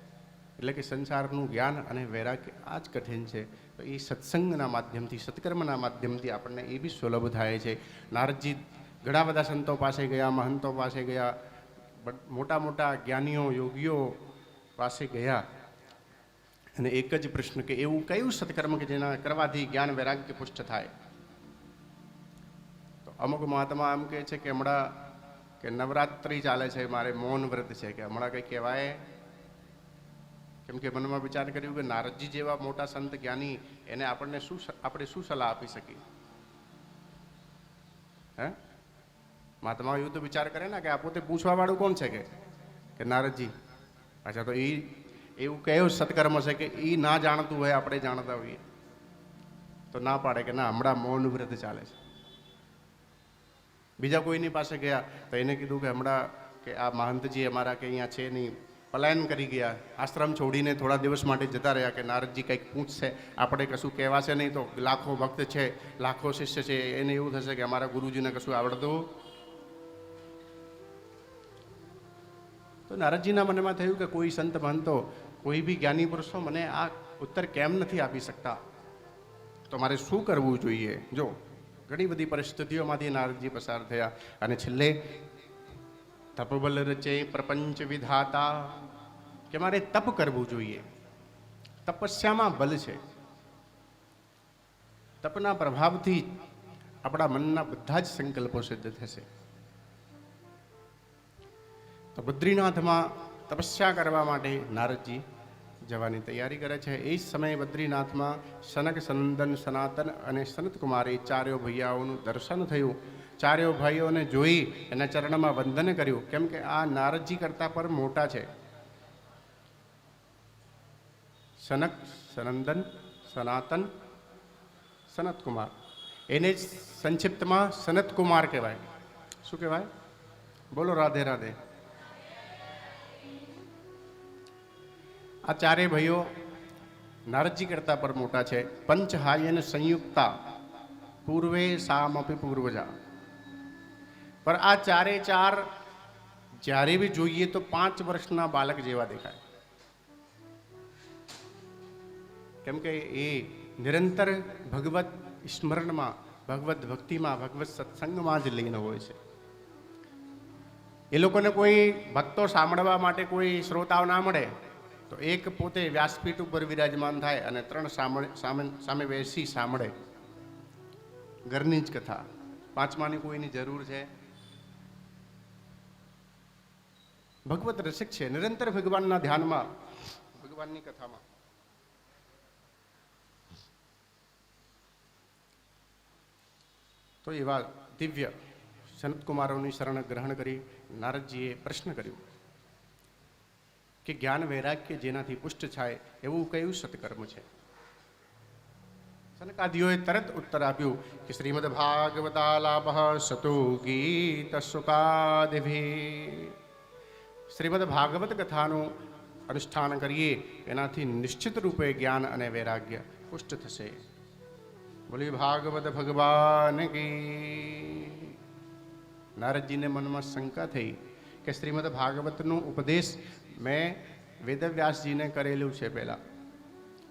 એટલે કે સંસારનું જ્ઞાન અને વૈરાગ્ય આ જ કઠિન છે. તો એ સત્સંગના માધ્યમથી, સત્કર્મના માધ્યમથી આપણને એ બી સુલભ થાય છે. નારદજી ઘણા બધા સંતો પાસે ગયા, મહંતો પાસે ગયા, મોટા મોટા જ્ઞાનીઓ યોગીઓ પાસે ગયા, અને એક જ પ્રશ્ન કે એવું કયું સત્કર્મ કે જેના કરવાથી જ્ઞાન વૈરાગ્ય પુષ્ટ થાય? તો અમુક મહાત્મા એમ કહે છે કે હમણાં કે નવરાત્રિ ચાલે છે, મારે મૌન વ્રત છે, કે હમણાં કંઈ કહેવાય? કેમ કે મનમાં વિચાર કર્યું કે નારદજી જેવા મોટા સંત જ્ઞાની, એને આપણે શું સલાહ આપી શકીએ? હે, મહાત્મા એવું તો વિચાર કરે ને કે આ પોતે પૂછવા વાળું કોણ છે કે નારદજી. અચ્છા, તો એ એવું કયું સત્કર્મ છે કે એ ના જાણતું હોય, આપણે જાણતા હોઈએ? તો ના પાડે કે ના, હમણાં મૌન વ્રત ચાલે છે. બીજા કોઈની પાસે ગયા તો એને કીધું કે હમણાં કે આ મહંતજી અમારા કે અહીંયા છે નહીં, પલાયન કરી ગયા, આશ્રમ છોડીને થોડા દિવસ માટે જતા રહ્યા, કે નારદજી કંઈક પૂછશે, આપણે કશું કહેવાશે નહીં, તો લાખો ભક્ત છે, લાખો શિષ્ય છે, એને એવું થશે કે અમારા ગુરુજીને કશું આવડતું. તો નારદજીના મનમાં થયું કે કોઈ સંત મહંતો, કોઈ બી જ્ઞાની પુરુષો મને આ ઉત્તર કેમ નથી આપી શકતા, તો મારે શું કરવું જોઈએ? જો ઘણી બધી પરિસ્થિતિઓમાંથી નારદજી પસાર થયા, અને છેલ્લે તપબલ રચે પ્રપંચ વિધાતા, કે મારે તપ કરવું જોઈએ. તપસ્યામાં બલ છે. તપના પ્રભાવથી આપણા મનના બધા જ સંકલ્પો સિદ્ધ થશે. તો બદ્રીનાથમાં તપસ્યા કરવા માટે નારદજી જવાની તૈયારી કરે છે. એ જ સમયે બદ્રીનાથમાં સનક, સનંદન, સનાતન અને સનત કુમાર એ ચારેય ભૈયાઓનું દર્શન થયું. ચારેય ભાઈઓને જોઈ એના ચરણમાં વંદન કર્યું, કેમ કે આ નારદજી કરતા પર મોટા છે. સનક, સનંદન, સનાતન, સનતકુમાર, એને જ સંક્ષિપ્તમાં સનતકુમાર કહેવાય. શું કહેવાય? બોલો રાધે રાધે. આ ચારેય ભાઈઓ નારદજી કરતા પર મોટા છે. પંચહાયન સંયુક્તા પૂર્વે સામપી પૂર્વજા. પર આ ચારે ચાર જ્યારે બી જોઈએ તો 5 વર્ષના બાળક જેવા દેખાય, કેમ કે એ નિરંતર ભગવત સ્મરણમાં, ભગવત ભક્તિમાં, ભગવત સત્સંગમાં જ લીન હોય છે. એ લોકોને કોઈ ભક્તો સાંભળવા માટે કોઈ શ્રોતાઓ ના મળે તો એક પોતે વ્યાસપીઠ ઉપર વિરાજમાન થાય અને 3 સામે બેસી સાંભળે. ઘરની જ કથા, 5માની કોઈની જરૂર છે? ભગવત રસિક છે, નિરંતર ભગવાનના ધ્યાનમાં, ભગવાનની કથામાં. તો એવા દિવ્ય સનતકુમારોની શરણ ગ્રહણ કરી નારદજીએ પ્રશ્ન કર્યો કે જ્ઞાન વૈરાગ્ય જેનાથી પુષ્ટ થાય એવું કયું સત્કર્મ છે? સનકાદિઓએ તરત ઉત્તર આપ્યું કે શ્રીમદ ભાગવતાલાપઃ સતો ગીત સુકાદિભી. શ્રીમદ ભાગવત કથાનું અનુષ્ઠાન કરીએ એનાથી નિશ્ચિત રૂપે જ્ઞાન અને વૈરાગ્ય પુષ્ટ થશે. બોલી ભાગવત ભગવાન કી. નારદજીને મનમાં શંકા થઈ કે શ્રીમદ ભાગવતનું ઉપદેશ મેં વેદવ્યાસજીને કરેલું છે પહેલાં,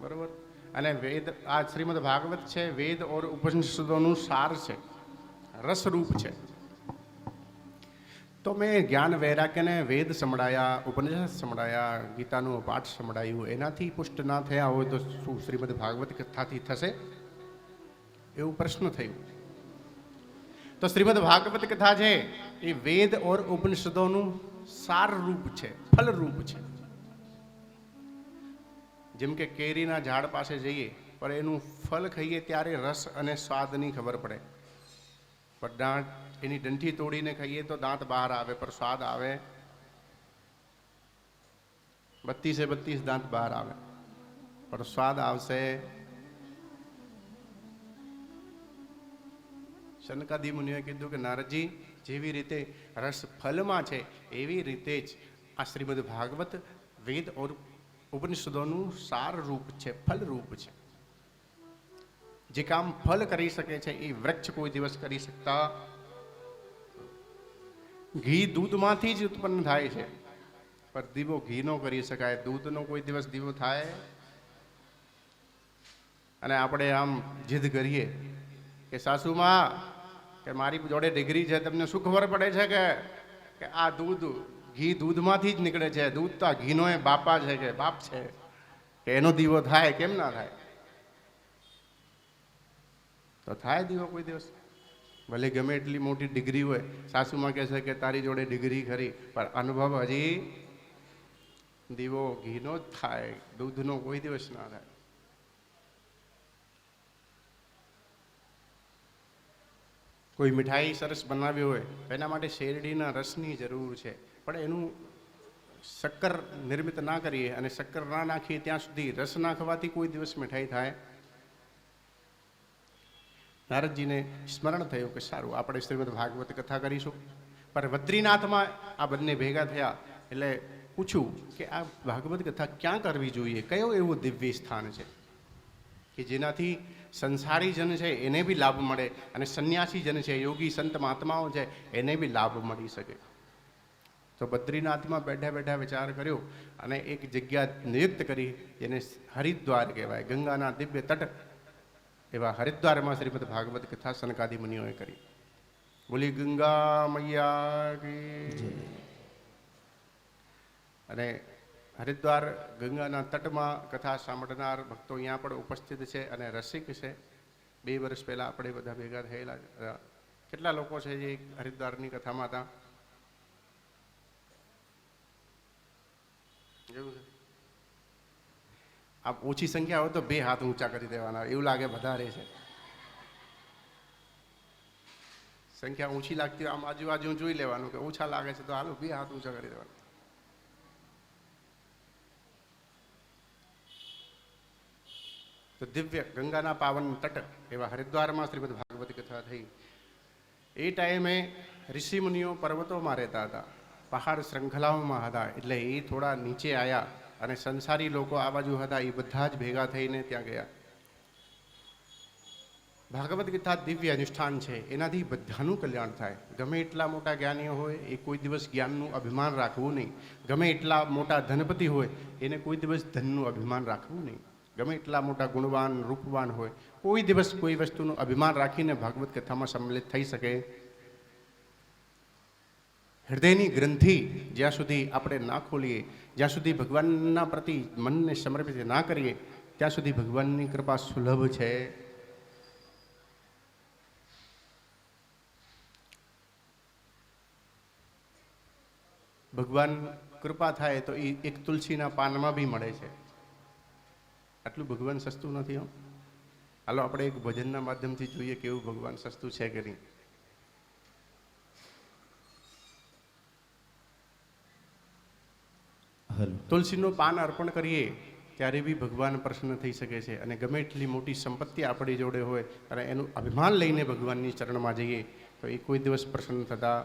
બરાબર? અને વેદ, આ શ્રીમદ ભાગવત છે વેદ ઓર ઉપનિષદોનું સાર છે, રસરૂપ છે. તો મેં જ્ઞાન વૈરાગ્યને વેદ સંભળાયા, ઉપનિષદ સંભળાયા, ગીતાનું પાઠ સંભળાયું, એનાથી પુષ્ટ ના થયા હોય તો શું શ્રીમદ ભાગવત કથાથી થશે? એવું પ્રશ્ન થયું. તો શ્રીમદ ભાગવત કથા છે એ વેદ ઓર ઉપનિષદોનું સાર રૂપ છે, ફલ રૂપ છે. જેમ કે કેરીના ઝાડ પાસે જઈએ પણ એનું ફળ ખાઈએ ત્યારે રસ અને સ્વાદની ખબર પડે, પણ દાંત એની ડંઠી તોડીને ખાઈએ તો દાંત બહાર આવે પર સ્વાદ આવે, 32 દાંત બહાર આવે પણ સ્વાદ આવશે. સનકાદિ મુનિઓએ કીધું કે નારદજી, જેવી રીતે રસ ફલમાં છે એવી રીતે જ આ શ્રીમદ ભાગવત વેદ ઓર ઉપનિષદોનું સાર રૂપ છે, ફલ રૂપ છે. જે કામ ફલ કરી શકે છે એ વૃક્ષ કોઈ દિવસ કરી શકતા. ઘી દૂધમાંથી જ ઉત્પન્ન થાય છે, પણ દીવો ઘી નો કરી શકાય, દૂધનો કોઈ દિવસ દીવો થાય? અને આપણે આમ જીદ કરીએ કે સાસુમાં કે મારી જોડે ડિગ્રી છે, તમને શું ખબર પડે છે કે આ દૂધ, ઘી દૂધમાંથી જ નીકળે છે, દૂધ તો આ ઘીનો એ બાપા છે કે બાપ છે, કે એનો દીવો થાય? કેમ ના થાય? તો થાય દીવો કોઈ દિવસ, ભલે ગમે એટલી મોટી ડિગ્રી હોય. સાસુમાં કહે છે કે તારી જોડે ડિગ્રી ખરી પણ અનુભવ હજી દીવો ઘીનો જ થાય, દૂધનો કોઈ દિવસ ના થાય. કોઈ મીઠાઈ સરસ બનાવી હોય એના માટે શેરડીના રસની જરૂર છે, પણ એનું શક્કર નિર્મિત ના કરીએ અને શક્કર ના નાખીએ ત્યાં સુધી રસ નાખવાથી કોઈ દિવસ મીઠાઈ થાય? નારદજીને સ્મરણ થયું કે સારું, આપણે શ્રીમદ ભાગવત કથા કરીશું. પણ બદ્રીનાથમાં આ બંને ભેગા થયા એટલે પૂછ્યું કે આ ભાગવત કથા ક્યાં કરવી જોઈએ, કયો એવું દિવ્ય સ્થાન છે કે જેનાથી સંસારી જન છે એને બી લાભ મળે અને સંન્યાસી જન છે, યોગી સંત મહાત્માઓ છે એને બી લાભ મળી શકે. તો બદ્રીનાથમાં બેઠા બેઠા વિચાર કર્યો અને એક જગ્યા નિયુક્ત કરી જેને હરિદ્વાર કહેવાય, ગંગાના દિવ્ય તટ એવા હરિદ્વારમાં શ્રીમદ ભાગવત કથા સનકાદિ મુનિઓએ કરી. બોલી ગંગા મૈયા કી. અને હરિદ્વાર ગંગાના તટમાં કથા સાંભળનાર ભક્તો અહીંયા પણ ઉપસ્થિત છે અને રસિક છે. 2 વર્ષ પહેલાં આપણે બધા ભેગા થયેલા. કેટલા લોકો છે જે હરિદ્વારની કથામાં હતા? એવું છે? આ ઓછી સંખ્યા હોય તો 2 હાથ ઊંચા કરી દેવાના, એવું લાગે વધારે છે. સંખ્યા ઊંચી લાગતી હોય આમ આજુબાજુ જોઈ લેવાનું કે ઓછા લાગે છે તો હાલો 2 હાથ ઊંચા કરી દેવાના. તો દિવ્ય ગંગાના પાવન તટ એવા હરિદ્વારમાં શ્રીમદ ભાગવત કથા થઈ. એ ટાઈમે ઋષિમુનિઓ પર્વતોમાં રહેતા હતા, પહાડ શૃંખલાઓમાં હતા, એટલે એ થોડા નીચે આવ્યા અને સંસારી લોકો આ બાજુ હતા, એ બધા જ ભેગા થઈને ત્યાં ગયા. ભાગવત ગીતા દિવ્ય અનુષ્ઠાન છે, એનાથી બધાનું કલ્યાણ થાય. ગમે એટલા મોટા જ્ઞાનીઓ હોય એ કોઈ દિવસ જ્ઞાનનું અભિમાન રાખવું નહીં. ગમે એટલા મોટા ધનપતિ હોય એને કોઈ દિવસ ધનનું અભિમાન રાખવું નહીં. ગમે એટલા મોટા ગુણવાન રૂપવાન હોય કોઈ દિવસ કોઈ વસ્તુનું અભિમાન રાખીને ભાગવત કથામાં સંમિલિત થઈ શકે. હૃદયની ગ્રંથિ જ્યાં સુધી આપણે ના ખોલીએ, જ્યાં સુધી ભગવાનના પ્રતિ મનને સમર્પિત ના કરીએ, ત્યાં સુધી ભગવાનની કૃપા સુલભ છે. ભગવાન કૃપા થાય તો એ એક તુલસીના પાનમાં બી મળે છે. આટલું ભગવાન સસ્તું નથી. હાલો આપણે એક ભજનના માધ્યમથી જોઈએ કેવું ભગવાન સસ્તું છે કે નહીં. તુલસીનું પાન અર્પણ કરીએ ત્યારે બી ભગવાન પ્રસન્ન થઈ શકે છે. અને ગમે એટલી મોટી સંપત્તિ આપણી જોડે હોય અને એનું અભિમાન લઈને ભગવાનની ચરણમાં જઈએ તો એ કોઈ દિવસ પ્રસન્ન થતા.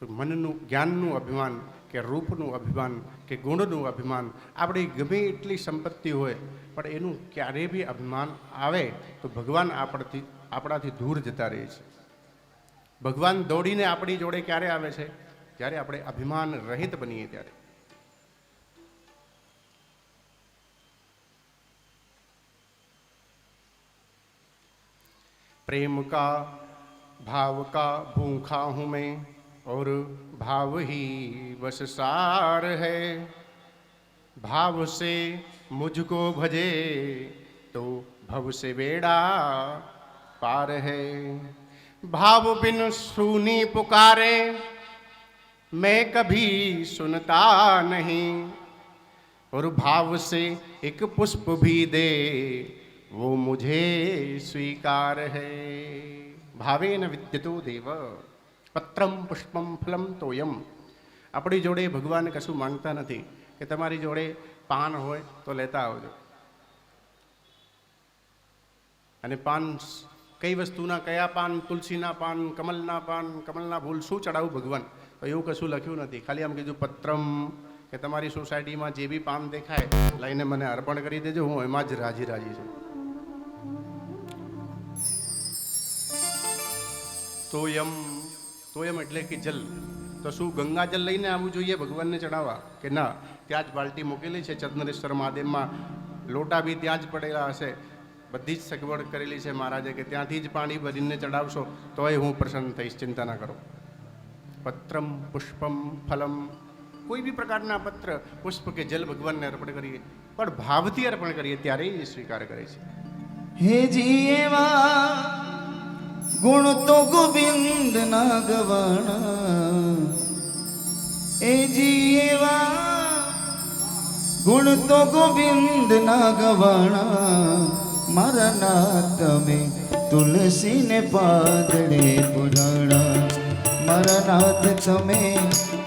તો મનનું જ્ઞાનનું અભિમાન કે રૂપનું અભિમાન કે ગુણનું અભિમાન, આપણી ગમે એટલી સંપત્તિ હોય પણ એનું ક્યારેય બી અભિમાન આવે તો ભગવાન આપણાથી દૂર જતા રહે છે. ભગવાન દોડીને આપણી જોડે ક્યારે આવે છે? જ્યારે આપણે અભિમાન રહિત બનીએ ત્યારે. प्रेम का भाव का भूखा हूँ मैं और भाव ही बस सार है. भाव से मुझको भजे तो भव से बेड़ा पार है. भाव बिन सुनी पुकारे मैं कभी सुनता नहीं और भाव से एक पुष्प भी दे वो मुझे स्वीकार है. भावेन विद्यतो देव पत्रम पुष्पम फलम तोयम. આપણી જોડે ભગવાન કશું માંગતા નથી કે તમારી જોડે પાન હોય તો લેતા આવજો. અને પાન કઈ વસ્તુના કયા પાન? તુલસીના પાન, કમલના પાન, કમલના ફૂલ શું ચડાવું ભગવાન? તો એવું કશું લખ્યું નથી. ખાલી આમ કીધું પત્રમ કે તમારી સોસાયટીમાં જે બી પાન દેખાય લઈને મને અર્પણ કરી દેજો, હું એમાં જ રાજી રાજી છું. તોયમ, તોયમ એટલે કે જલ. તો શું ગંગાજલ લઈને આવવું જોઈએ ભગવાનને ચડાવવા કે ના? ત્યાં જ બાલટી મૂકેલી છે ચંદ્રેશ્વર મહાદેવમાં, લોટા બી ત્યાં જ પડેલા હશે, બધી જ સગવડ કરેલી છે મહારાજે કે ત્યાંથી જ પાણી ભરીને ચડાવશો તોય હું પ્રસન્ન થઈશ, ચિંતા ના કરો. પત્રમ પુષ્પમ ફલમ, કોઈ બી પ્રકારના પત્ર પુષ્પ કે જલ ભગવાનને અર્પણ કરીએ પણ ભાવથી અર્પણ કરીએ ત્યારે એ સ્વીકાર કરે છે. હે જીવા ગુણ તો ગોવિંદ ના ગવાણા, એ જીવા ગુણ તો ગોવિંદ ના ગવાણા. મારા નાથ તમે તુલસીને પાદડે પુરાણા, મારા નાથ તમે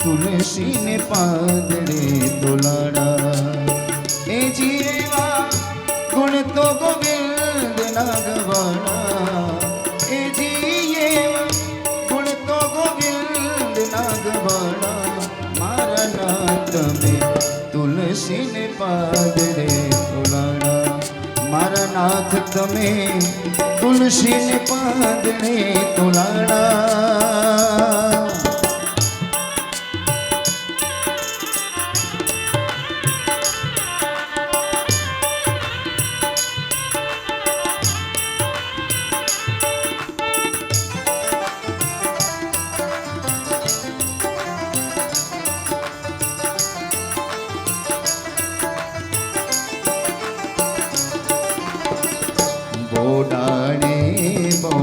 તુલસીને પાદડે તોલાડા. એ જીવા ગુણ તો ગોવિંદ ના ગવાણા, એ જીવા ગુણ તો ગોવિંદ ના ગવાણા. મારા નાથ તમે તુલસીને પાદડે તોલાડા, મારા નાથ તમે તુલસીને પાદડે તોલાડા. બોડાણે બહુ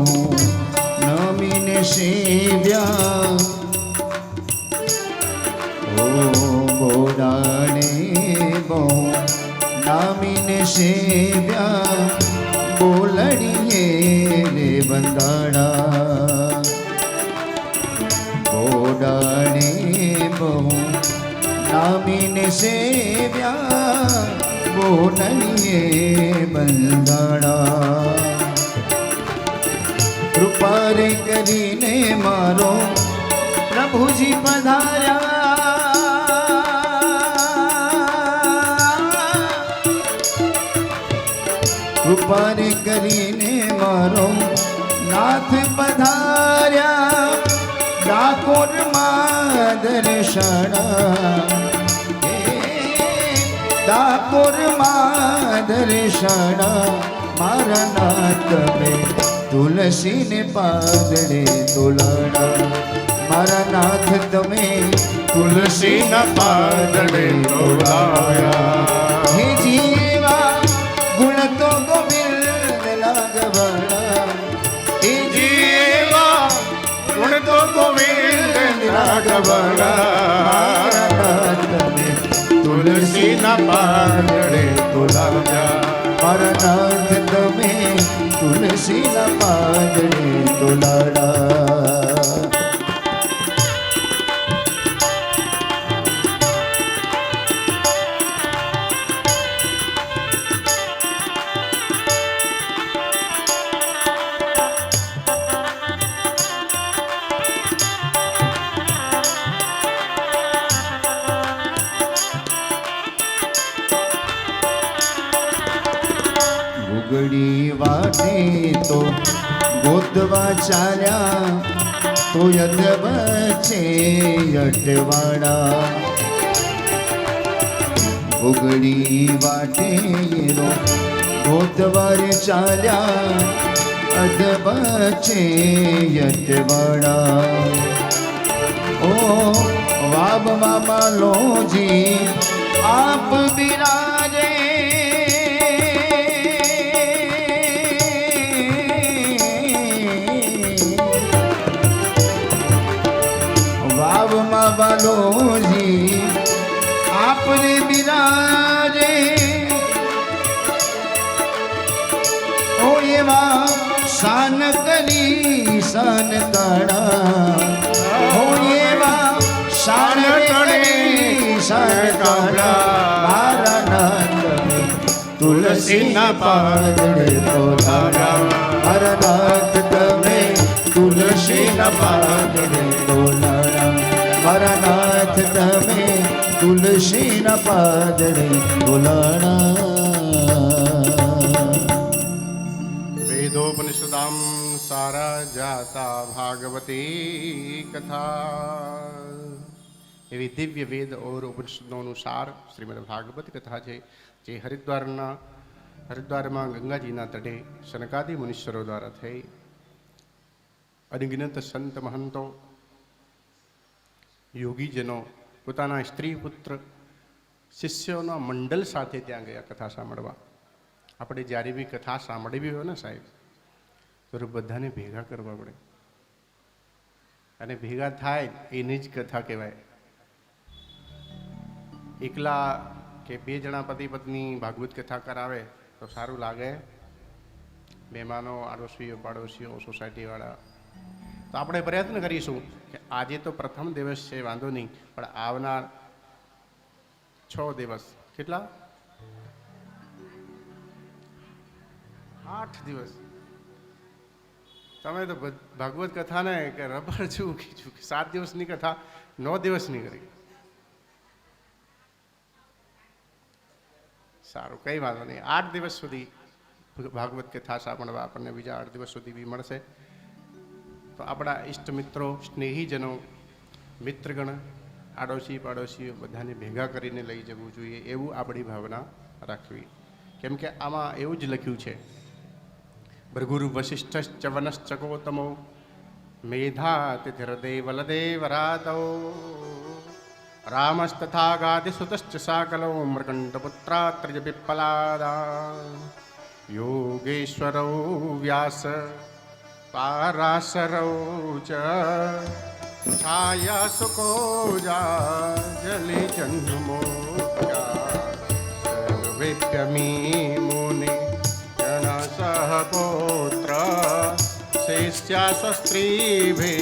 નમીને સેવ્યા, ઓ બોડાણે બહુ નામીને સેવ્યા. બોલડીએ રે બંધાણા બોડાણે બહુ નામીને સેવ્યા બોલડીએ બંધાણા કૃપા રે કરીને મારો પ્રભુજી પધાર્યા કૃપા રે કરીને મારો નાથ પધાર્યા ડાકોરમાં દર્શના ડાકોરમાં દર્શના મારા નાથ મેં તુલસીને પાદડે તોલાણા મારા નાથ તમે તુલસીના પાદડે તોલાયા હે જીવા ગુણ તો ગોવિંદ લાગવાણા હે જીવા ગુણ તો ગોવિંદ મારા નાથ તમે તુલસીના પાદડે તોલાયા મારા નાથ તમે તુલસીના પાદડે તોલાડા ઉગડી વાટે તો ગોતવા ચાલ્યા તો યદ વચ્ચે અટવાડા ઉગડી વાટે રો ગોતવાર ચાલ્યા અદ વચ્ચે અટવાડા ઓ વાબ મામા લોજી આપ બિરાજે વાવમાં બાલોજી આપને બિરાજે ઓ એવા શાન કરી શાન કાઢા ઓ એવા શાન કરી શાન કાઢા મારા નાથ તુલસીના પાદડે તોલાડા મારા નાથ તમે તુલસીના પાદડે તોલાડા મારા નાથ તમે તુલસીના પાદડે તોલાડા વેદોપનિષદામ સારા જાતા ભાગવતી કથા એવી દિવ્ય વેદ ઓર ઉપનિષદોનું સાર શ્રીમદ ભાગવત કથા છે જે હરિદ્વારમાં ગંગાજીના તટે સનકાદી મુનીશ્વરો દ્વારા થઈ અનગિનત સંત મહંતો યોગીજનો પોતાના સ્ત્રી પુત્ર શિષ્યોના મંડળ સાથે ત્યાં ગયા કથા સાંભળવા. આપણે જ્યારે બી કથા સાંભળવી હોય ને સાહેબ તો બધાને ભેગા કરવા પડે અને ભેગા થાય એની જ કથા કહેવાય. એકલા કે બે જણા પતિ પત્ની ભાગવત કથા કરાવે તો સારું લાગે. મહેમાનો આડોશીઓ પાડોશીઓ સોસાયટીવાળા તો આપણે પ્રયત્ન કરીશું કે આજે તો પ્રથમ દિવસ છે વાંધો નહીં, પણ આવનાર 6 દિવસ કેટલા 8 દિવસ તમે તો ભાગવત કથાને કે રબર જેવું કીધું કે 7 દિવસની કથા 9 દિવસની કરી. સારું, કંઈ વાંધો નહીં. 8 દિવસ સુધી ભાગવત કથા સાંભળવા આપણને બીજા 8 દિવસ સુધી બી મળશે. તો આપણા ઈષ્ટ મિત્રો, સ્નેહીજનો, મિત્રગણ, આડોશી પાડોશીઓ બધાને ભેગા કરીને લઈ જવું જોઈએ એવું આપણી ભાવના રાખવી. કેમ કે આમાં એવું જ લખ્યું છે, ભૃગુરુ વશિષ્ઠશ્ચ વનશ્ચ ગૌતમો મેધાતિથિર્દેવલદેવરાદો રામસ્તથા ગાદિસુતશ્ચ સાકલો મૃગંડપુત્રાત્રિજ પિપ્પલાદા યોગેશ્વરો વ્યાસ પારાશરૌ ચ છાયા સુકોજા જલે જન્મોજા સર્વેપ્યમી મુનિ ગણ સહ यस्या स्वस्त्रीभे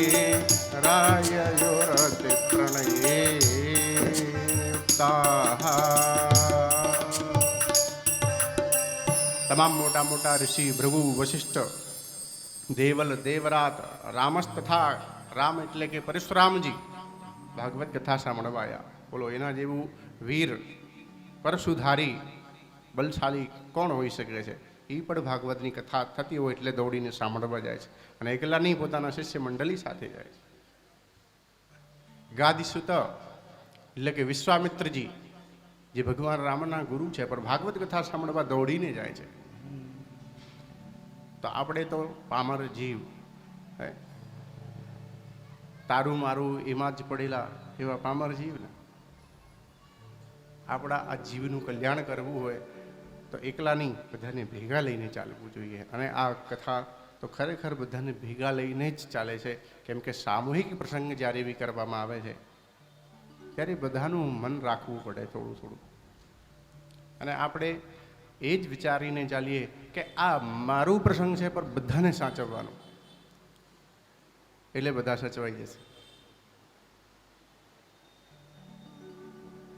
राययोरति प्रणये युक्ताः। તમામ મોટા મોટા ઋષિ ભૃગુ વશિષ્ઠ દેવલ દેવરાત રામસ તથા રામ એટલે કે પરશુરામજી ભાગવત કથા સાંભળવા આવ્યા. બોલો એના જેવું વીર પરશુધારી બલશાલી કોણ હોઈ શકે છે? એ પણ ભાગવતની કથા થતી હોય એટલે દોડીને સાંભળવા જાય છે. અને એકલા નહીં, પોતાના શિષ્ય મંડળી સાથે જાય છે. ગાદીસુત એટલે કે વિશ્વામિત્રજી જે ભગવાન રામના ગુરુ છે, પણ ભાગવત કથા સાંભળવા દોડીને જાય છે. તો આપણે તો પામર જીવ, તારું મારું એમાં જ પડેલા એવા પામર જીવ ને. આપણા આ જીવનું કલ્યાણ કરવું હોય તો એકલા નહીં, બધાને ભેગા લઈને ચાલવું જોઈએ. અને આ કથા તો ખરેખર બધાને ભેગા લઈને જ ચાલે છે. કેમ કે સામૂહિક પ્રસંગ જ્યારે બી કરવામાં આવે છે ત્યારે બધાનું મન રાખવું પડે થોડું થોડું. અને આપણે એ જ વિચારીને ચાલીએ કે આ મારું પ્રસંગ છે પણ બધાને સાચવવાનું, એટલે બધા સચવાઈ જશે.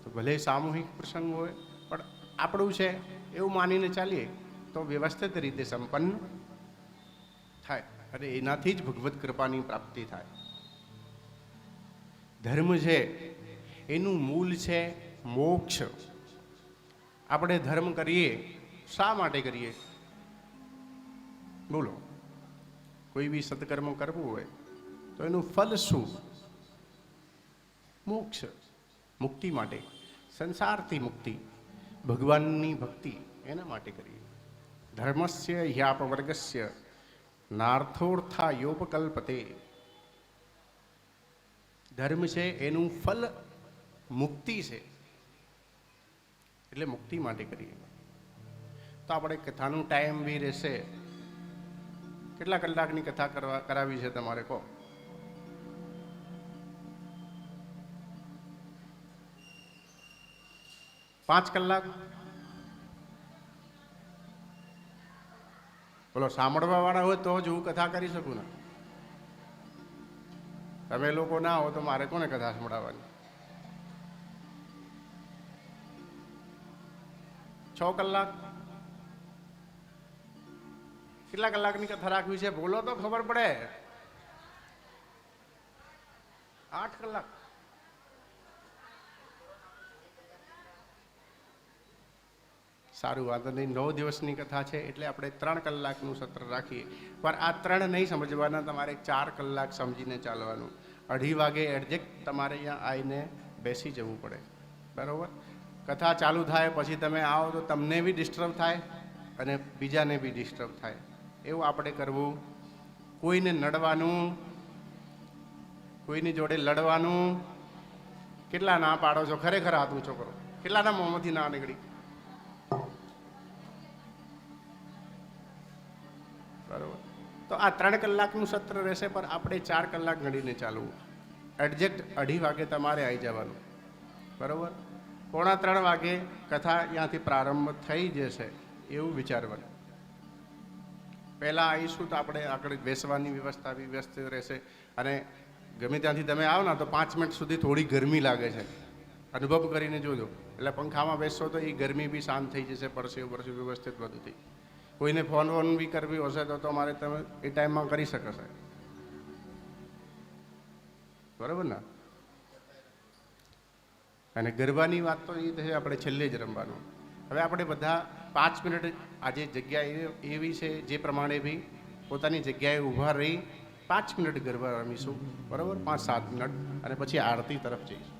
તો ભલે સામૂહિક પ્રસંગ હોય પણ આપણું છે એવું માનીને ચાલીએ તો વ્યવસ્થિત રીતે સંપન્ન થાય અને એનાથી જ ભગવત કૃપાની પ્રાપ્તિ થાય. ધર્મ છે એનું મૂળ છે મોક્ષ. આપણે ધર્મ કરીએ શા માટે કરીએ? બોલો, કોઈ બી સત્કર્મ કરવું હોય તો એનું ફલ શું? મોક્ષ, મુક્તિ માટે, સંસારથી મુક્તિ, ભગવાનની ભક્તિ, એના માટે કરીએ. ધર્મસ્ય હ્યાપવર્ગસ્ય નાર્થોર્થા યોપકલ્પતે. ધર્મ છે એનું ફલ મુક્તિ છે, એટલે મુક્તિ માટે કરીએ. તો આપણે કથાનું ટાઈમ બી રહેશે. કેટલા કલાકની કથા કરાવી છે તમારે કહો? પાંચ કલાક? બોલો, સાંભળવા વાળા હોય તો જ હું કથા કરી શકું ને. તમે લોકો ના હો તો મારે કોને કથા સંભળાવવાની? 6 કલાક? કેટલા કલાકની કથા રાખવી છે? બોલો તો ખબર પડે. 8 કલાક? સારું, વાંધો નહીં. 9 દિવસની કથા છે એટલે આપણે 3 કલાકનું સત્ર રાખીએ. પણ આ 3 નહીં સમજવાના, તમારે 4 કલાક સમજીને ચાલવાનું. 2:30 વાગે એડજેક્ટ તમારે અહીંયા આવીને બેસી જવું પડે, બરાબર? કથા ચાલુ થાય પછી તમે આવો તો તમને બી ડિસ્ટર્બ થાય અને બીજાને બી ડિસ્ટર્બ થાય. એવું આપણે કરવું. કોઈને નડવાનું, કોઈની જોડે લડવાનું. કેટલા ના પાડો છો? ખરેખર હાથ ઊંચો કરો. કેટલાના મોંમાંથી ના નીકળી? બરાબર. તો આ 3 કલાકનું સત્ર રહેશે, પણ આપણે 4 કલાક ગણીને ચાલવું. એડજેક્ટ 2:30 વાગે તમારે આવી જવાનું, બરાબર? 2:45 વાગે કથા ત્યાંથી પ્રારંભ થઈ જશે એવું વિચારવાનું. પહેલાં આવીશું તો આપણે આગળ બેસવાની વ્યવસ્થા બી વ્યવસ્થિત રહેશે. અને ગમે ત્યાંથી તમે આવો ને તો 5 મિનિટ સુધી થોડી ગરમી લાગે છે, અનુભવ કરીને જોજો. એટલે પંખામાં બેસશો તો એ ગરમી બી શાંત થઈ જશે, પડશે વ્યવસ્થિત બધું થઈ. કોઈને ફોન વોન બી કરવી હશે તો તમારે તમે એ ટાઈમમાં કરી શકશે, બરાબર ને? અને ગરબાની વાત તો એ છે આપણે છેલ્લે જ રમવાનું. હવે આપણે બધા 5 મિનિટ આજે જગ્યા એવી છે જે પ્રમાણે બી પોતાની જગ્યાએ ઊભા રહી 5 મિનિટ ગરબા રમીશું, બરાબર? 5-7 મિનિટ, અને પછી આરતી તરફ જઈશું.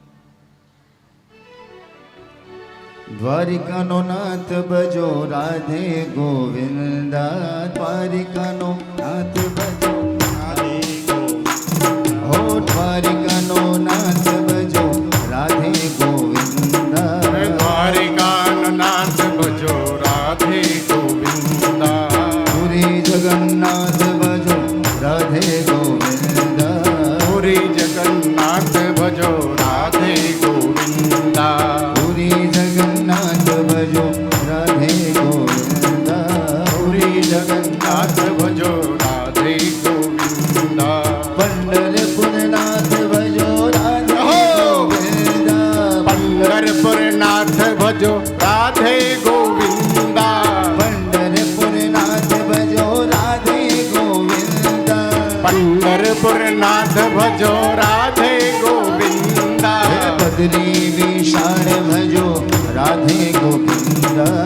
દ્વારિકાનો નાથ ભજો રાધે ગોવિંદા. દ્વારિકાનો નાથ ભજો રાધે ગોવિંદા. હો દ્વારિકાનો નાથ ભજો રાધે ગોવિંદા. દ્વારિકાનો નાથ ભજો રાધે ગોવિંદા. પુરી જગન્નાથ ભજો રાધે ગોવિંદા. પુરી જગન્નાથ ભજો રાધે ગોવિંદા. પુરી જગન્નાથ ભજો રાધે ગોવિંદા. પુરી જગન્નાથ ભજો રાધે પંઢરપુર નાથ ભજો રાધે ગોવિંદા. પંઢરપુર નાથ ભજો રાધે ગોવિંદા. પંઢરપુર નાથ ભજો રાધે ગોવિંદા. બદરી વિશાળ ભજો રાધે ગોવિંદા.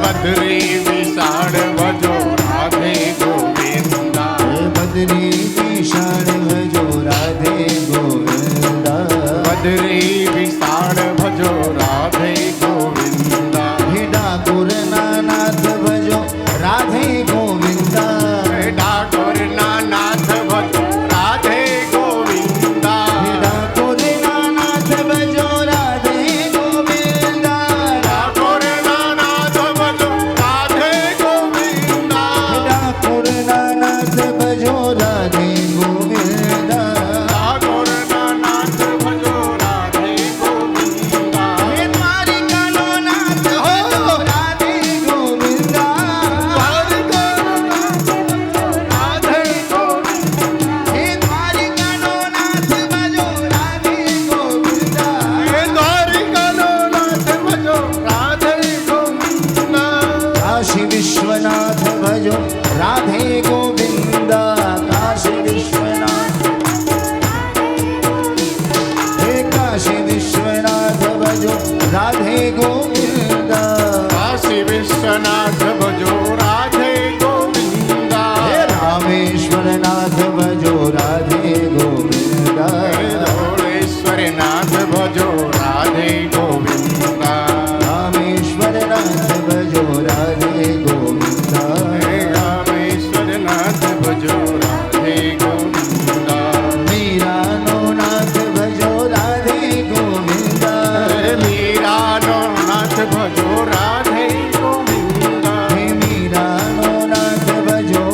બદરી વિશાળ ભજો રાધે ગોવિંદા. બદરી વિશાળ ભજો રાધે ગોવિંદા. બદરી વિશાળ ભજો રાધે ગોવિંદા. હે ડાકોરના નાથ ભજો રાધે ગોવિંદા. ડાકોરના નાથ ભજો રાધે ગોવિંદા. હે ડાકોરના નાથ ભજો રાધે ગોવિંદા. ડાકોરના નાથ ભજો રાધે ગોવિંદા. ડાકોરના નાથ ભજો રાધે ગોવિંદા. ડાકોરના નાથ ભજો રાધે ગોવિંદા. હે દ્વારિકાનો નાથ ભજો રાધે ગોવિંદા. રાધે ગોવિંદા. હે દ્વારિકાનો નાથ ભજો રાધે ગોવિંદા. હે દ્વારિકાનો નાથ ભજો રાધે ગોવિંદા. કાશી વિશ્વનાથ ભજો રાધે ગોવિંદા. કાશી વિશ્વનાથ હે કાશી વિશ્વનાથ ભજો રાધે ગોવિંદા. કાશી વિશ્વનાથ ભજો રાધે ગોવિંદા. હે રામેશ્વરનાથ ભજો રાધે ગોવિંદા. ધોળેશ્વરનાથ ભજો રાધે ગોવિંદા. રામેશ્વરનાથ ભજો રાધે ગોવિંદા. હે રામેશ્વરનાથ ભજો રાધે ગોવિંદા. મીરાનો નાથ ભજો રાધે ગોવિંદા. હે મીરાનો નાથ ભજો રાધે ગોવિંદા. હે મીરાનો નાથ ભજો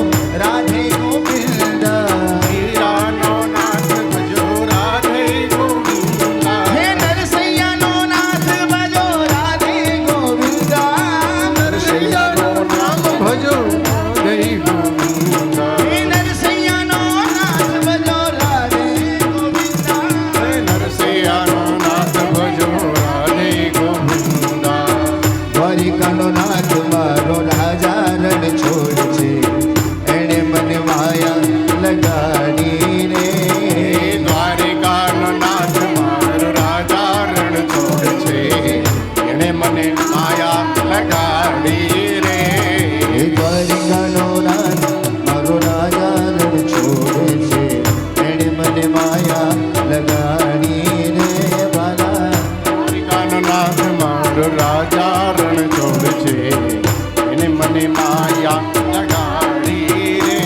રાધે ગોવિંદા. મીરાનો નાથ ભજો રાધે ગોવિંદા. હે નરસૈયાનો નાથ ભજો રાધે ગોવિંદા. નરસૈયાનો નામ ભજો રાધે ગોવિંદા. હે નરસૈયાનો નાથ ભજો રાધે ગોવિંદા. હે નરસૈયાનો નાથ ભજો રાધે ગોવિંદા. દ્વારિકાનો નાથ મારો રાજા રણ છોડ છે. એણે મને માયા લગાડી રે. હે દ્વારિકાનો નાથ મારો રાજા રણ છોડ છે. એણે મને માયા લગાડી રે. હે દ્વારિકાનો નાથ મારો રાજા રણ છોડ છે. એણે મને માયા લગાડી રે બાલા. દ્વારિકાનો નાથ મારો રાજા રણ છોડ છે. એને મને માયા લગાડી રે.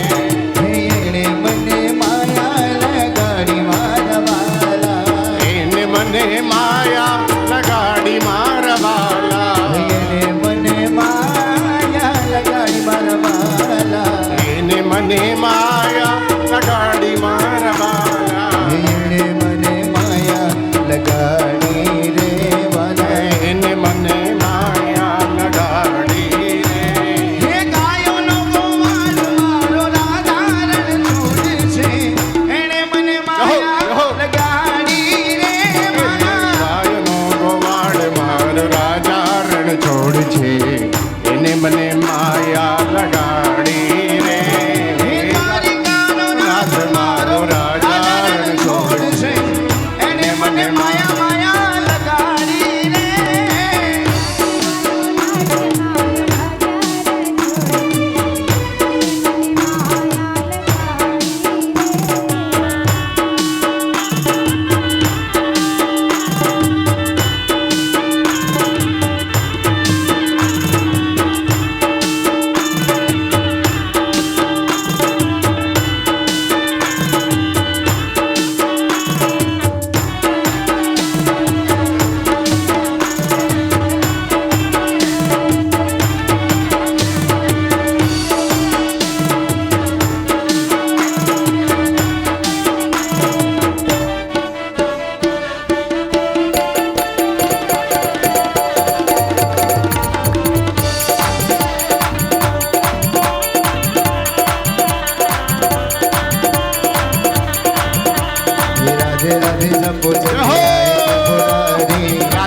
હે એણે મને માયા લગાડી મારા બાલા. એને મને માયા લગાડી મારા વાલા. એને મને માયા લગાડી મારા બાલા. એને મને માયા લગાડી મારા વાલા. એણે મને માયા લગાડી રે બાલા. એને મને માયા લગાડી રે. હે ગાયોનો ગોવાળ મારો રાધા રણ છોડ છે. એણે મને માયા લગાડી રે બાલા. ગાયનો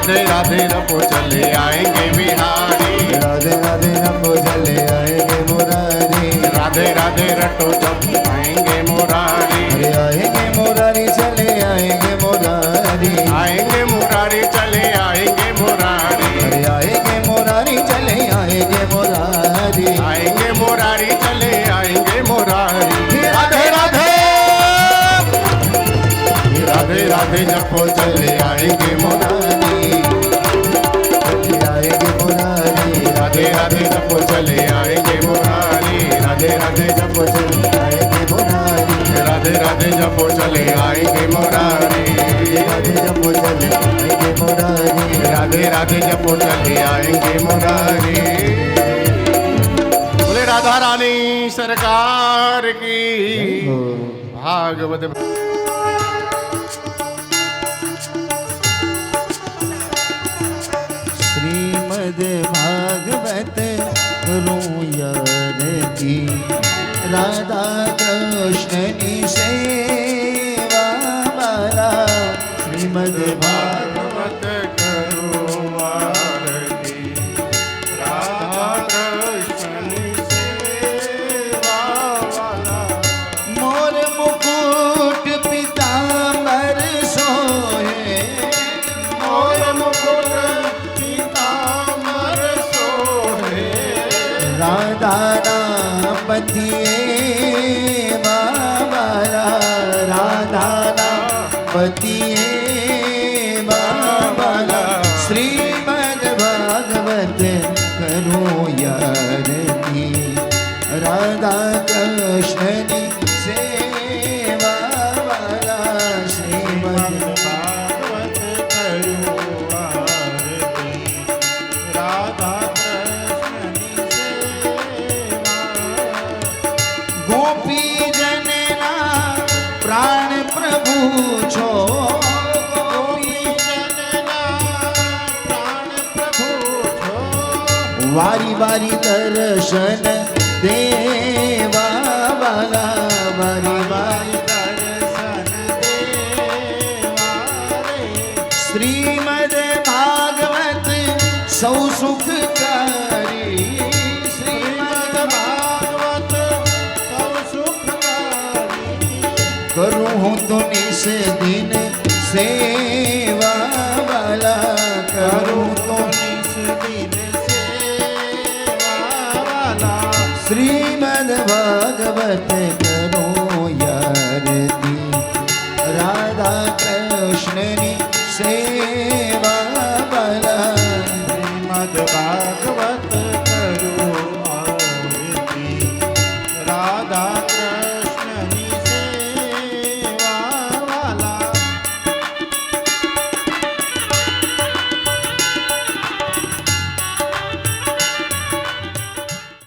राधे राधे रपो चले आएंगे बिहारी राधे राधे रपो चले आएंगे मुरारी राधे राधे रटो जब आएंगे मुरारी अरे आएंगे मुरारी चले आएंगे मुरारी आएंगे मुरारी चले आएंगे मुरारी अरे आएंगे मुरारी चले आएंगे मुरारी आएंगे मुरारी चले आएंगे मुरारी राधे राधे राधे राधे जपो चले आएंगे मुरारी चले आएंगे मुरारी राधे राधे जपो चले आएंगे मुरारी राधे राधे जपो चले आएंगे मुरारी राधे राधे जपो चले आएंगे मुरारी राधे जपो चले आएंगे मुरारी राधे राधे जपो चले आएंगे मुरारी बोले राधा रानी सरकार की भागवत श्रीमद् भागवत रोयर की राधा कृष्ण की सेवा वाला श्रीमद् भागवत करो आरती राधा कृष्ण सेवा वाला मोर मुकुट पीतांबर सोहे मोर मुकुट पीतांबर सोहे राधा नाम पतिए बाबा राधा नाम पतिए बाबा श्रीमद् भागवत करो यारती राधा कृष्ण की सेवा वाला श्रीमद् भागवत करो आरती राधा कृष्ण सेवा गोपी जनना प्राण प्रभु छो गोपी जनना प्राण प्रभु छो वारी वारी दर्शन देवा वाला वारी वारी दर्शन देवा रे श्रीमद् भागवत सौ सुखकारी श्रीमद् भागवत सब सुखकारी करूँ हूँ तो निस दिन सेवा वाला करूँ तो निस दिन सेवा वाला श्रीमद् भागवत करूँ